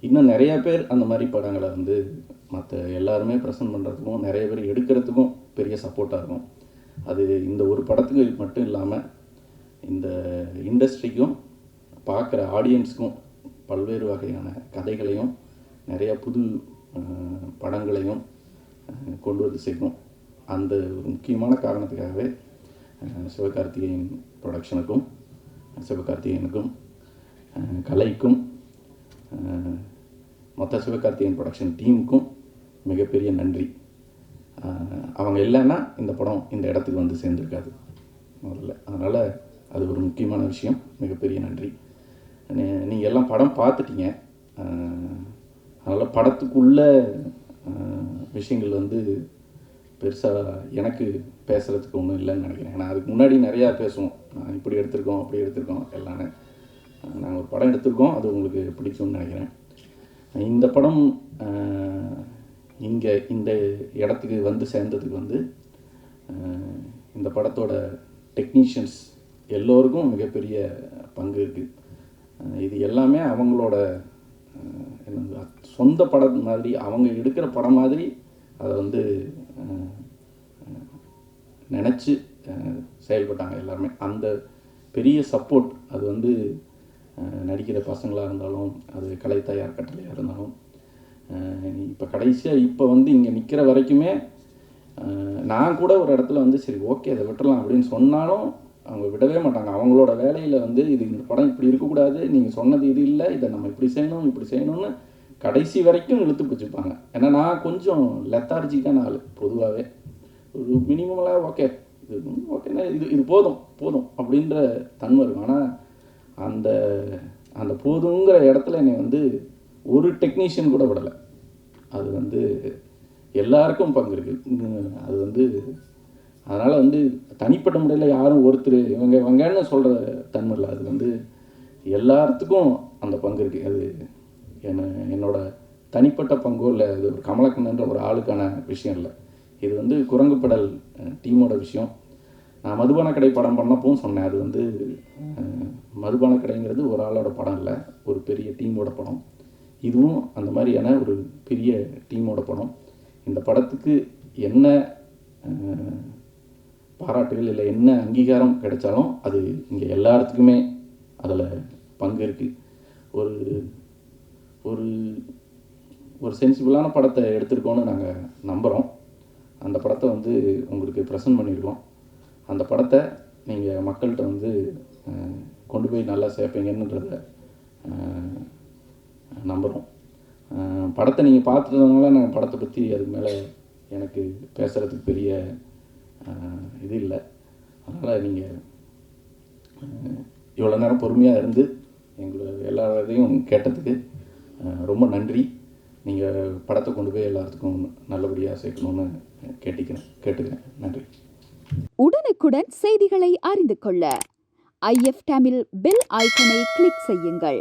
இன்னும் நிறையா பேர் அந்த மாதிரி படங்களை மற்ற எல்லாருமே ப்ரெசென்ட் பண்ணுறதுக்கும் நிறைய பேர் எடுக்கிறதுக்கும் பெரிய சப்போர்ட்டாக இருக்கும். அது இந்த ஒரு படத்துக்கு மட்டும் இல்லாமல் இந்த இண்டஸ்ட்ரிக்கும் பார்க்குற ஆடியன்ஸுக்கும் பல்வேறு வகையான கதைகளையும் நிறையா புது படங்களையும் கொண்டு வந்து சேர்க்கும். அந்த ஒரு முக்கியமான காரணத்துக்காகவே சிவகார்த்திகேயன் ப்ரொடக்ஷனுக்கும் சிவகார்த்திகேயனுக்கும் கலைக்கும் மொத்த சிவகார்த்திகேயன் ப்ரொடக்ஷன் டீமுக்கும் மிகப்பெரிய நன்றி. அவங்க இல்லைன்னா இந்த படம் இந்த இடத்துக்கு சேர்ந்துருக்காது முதல்ல. அதனால் அது ஒரு முக்கியமான விஷயம். மிகப்பெரிய நன்றி. நீங்கள் எல்லாம் படம் பார்த்துட்டீங்க, அதனால் படத்துக்குள்ள விஷயங்கள் பெருசாக எனக்கு பேசுகிறதுக்கு ஒன்றும் இல்லைன்னு நினைக்கிறேன். ஏன்னா அதுக்கு முன்னாடி நிறையா பேசுவோம், இப்படி எடுத்திருக்கோம் அப்படி எடுத்திருக்கோம் எல்லாமே. நாங்கள் ஒரு படம் எடுத்திருக்கோம், அது உங்களுக்கு பிடிக்கும்னு நினைக்கிறேன். இந்த படம் இங்கே இந்த இடத்துக்கு சேர்ந்ததுக்கு இந்த படத்தோட டெக்னீஷியன்ஸ் எல்லோருக்கும் மிகப்பெரிய பங்கு இருக்குது. இது எல்லாமே அவங்களோட என்னது சொந்த படம் மாதிரி அவங்க எடுக்கிற படம் மாதிரி அதை வந்து நினச்சி செயல்பட்டாங்க எல்லாருமே. அந்த பெரிய சப்போர்ட் அது வந்து நடிக்கிற பசங்களாக இருந்தாலும் அது கலைத்தாய் அறக்கட்டளையாக இருந்தாலும் இப்போ கடைசியாக இப்போ வந்து இங்கே நிற்கிற வரைக்குமே நான் கூட ஒரு இடத்துல வந்து சரி ஓகே அதை விட்டுறலாம் அப்படின்னு சொன்னாலும் அவங்க விடவே மாட்டாங்க. அவங்களோட வேலையில் வந்து இது இந்த படம் இப்படி இருக்கக்கூடாது, நீங்கள் சொன்னது இது இல்லை, இதை நம்ம இப்படி செய்யணும்னு கடைசி வரைக்கும் இழுத்து பிடிச்சிப்பாங்க. ஏன்னா நான் கொஞ்சம் லெத்தார்ஜிக்கான ஆள் பொதுவாகவே. ஒரு மினிமலாக ஓகே இது ஓகேன்னா இது போதும் அப்படின்ற தன்மை இருக்கும். ஆனால் அந்த போதுங்கிற இடத்துல என்னை வந்து ஒரு டெக்னீஷியன் கூட விடலை. அது வந்து எல்லாருக்கும் பங்கு இருக்குது. அது வந்து அதனால் வந்து தனிப்பட்ட முறையில் யாரும் ஒருத்தர் இவங்கன்னு சொல்கிற தன்மை இல்லை. அது வந்து எல்லாத்துக்கும் அந்த பங்கு இருக்குது. அது என்னோட தனிப்பட்ட பங்கோ இல்லை, இது ஒரு கமலக்கண்ணன்ற ஒரு ஆளுக்கான விஷயம் இல்லை. இது வந்து குரங்குப்படல் டீமோட விஷயம். நான் மதுபான கடை படம் பண்ணப்பவும் சொன்னேன், அது வந்து மதுபான கடைங்கிறது ஒரு ஆளோட படம் இல்லை, ஒரு பெரிய டீமோட படம். இதுவும் அந்த மாதிரியான ஒரு பெரிய டீமோட படம். இந்த படத்துக்கு என்ன பாராட்டுகள் இல்லை என்ன அங்கீகாரம் கிடைச்சாலும் அது இங்கே எல்லாத்துக்குமே அதில் பங்கு இருக்குது. ஒரு ஒரு ஒரு சென்சிபிளான படத்தை எடுத்திருக்கோன்னு நாங்கள் நம்புகிறோம். அந்த படத்தை வந்து உங்களுக்கு ப்ரெசென்ட் பண்ணியிருக்கோம். அந்த படத்தை நீங்கள் மக்கள்கிட்ட வந்து கொண்டு போய் நல்லா சேர்ப்பீங்கன்றத நம்புகிறோம். படத்தை நீங்கள் பார்த்துட்டதுனால நான் படத்தை பற்றி அதுக்கு மேலே எனக்கு பேசுகிறதுக்கு பெரிய இது இல்லை. அதனால் நீங்கள் இவ்வளோ நேரம் பொறுமையாக இருந்து எங்களோட எல்லா இதையும் கேட்டதுக்கு ரொம்ப நன்றி. நீங்கள் படத்தை கொண்டு போய் எல்லாத்துக்கும் நல்லபடியாக சேர்க்கணுன்னு கேட்டுக்கிறேன். நன்றி. உடனுக்குடன் செய்திகளை அறிந்து கொள்ள IF தமிழ் பெல் ஐக்கனை கிளிக் செய்யுங்கள்.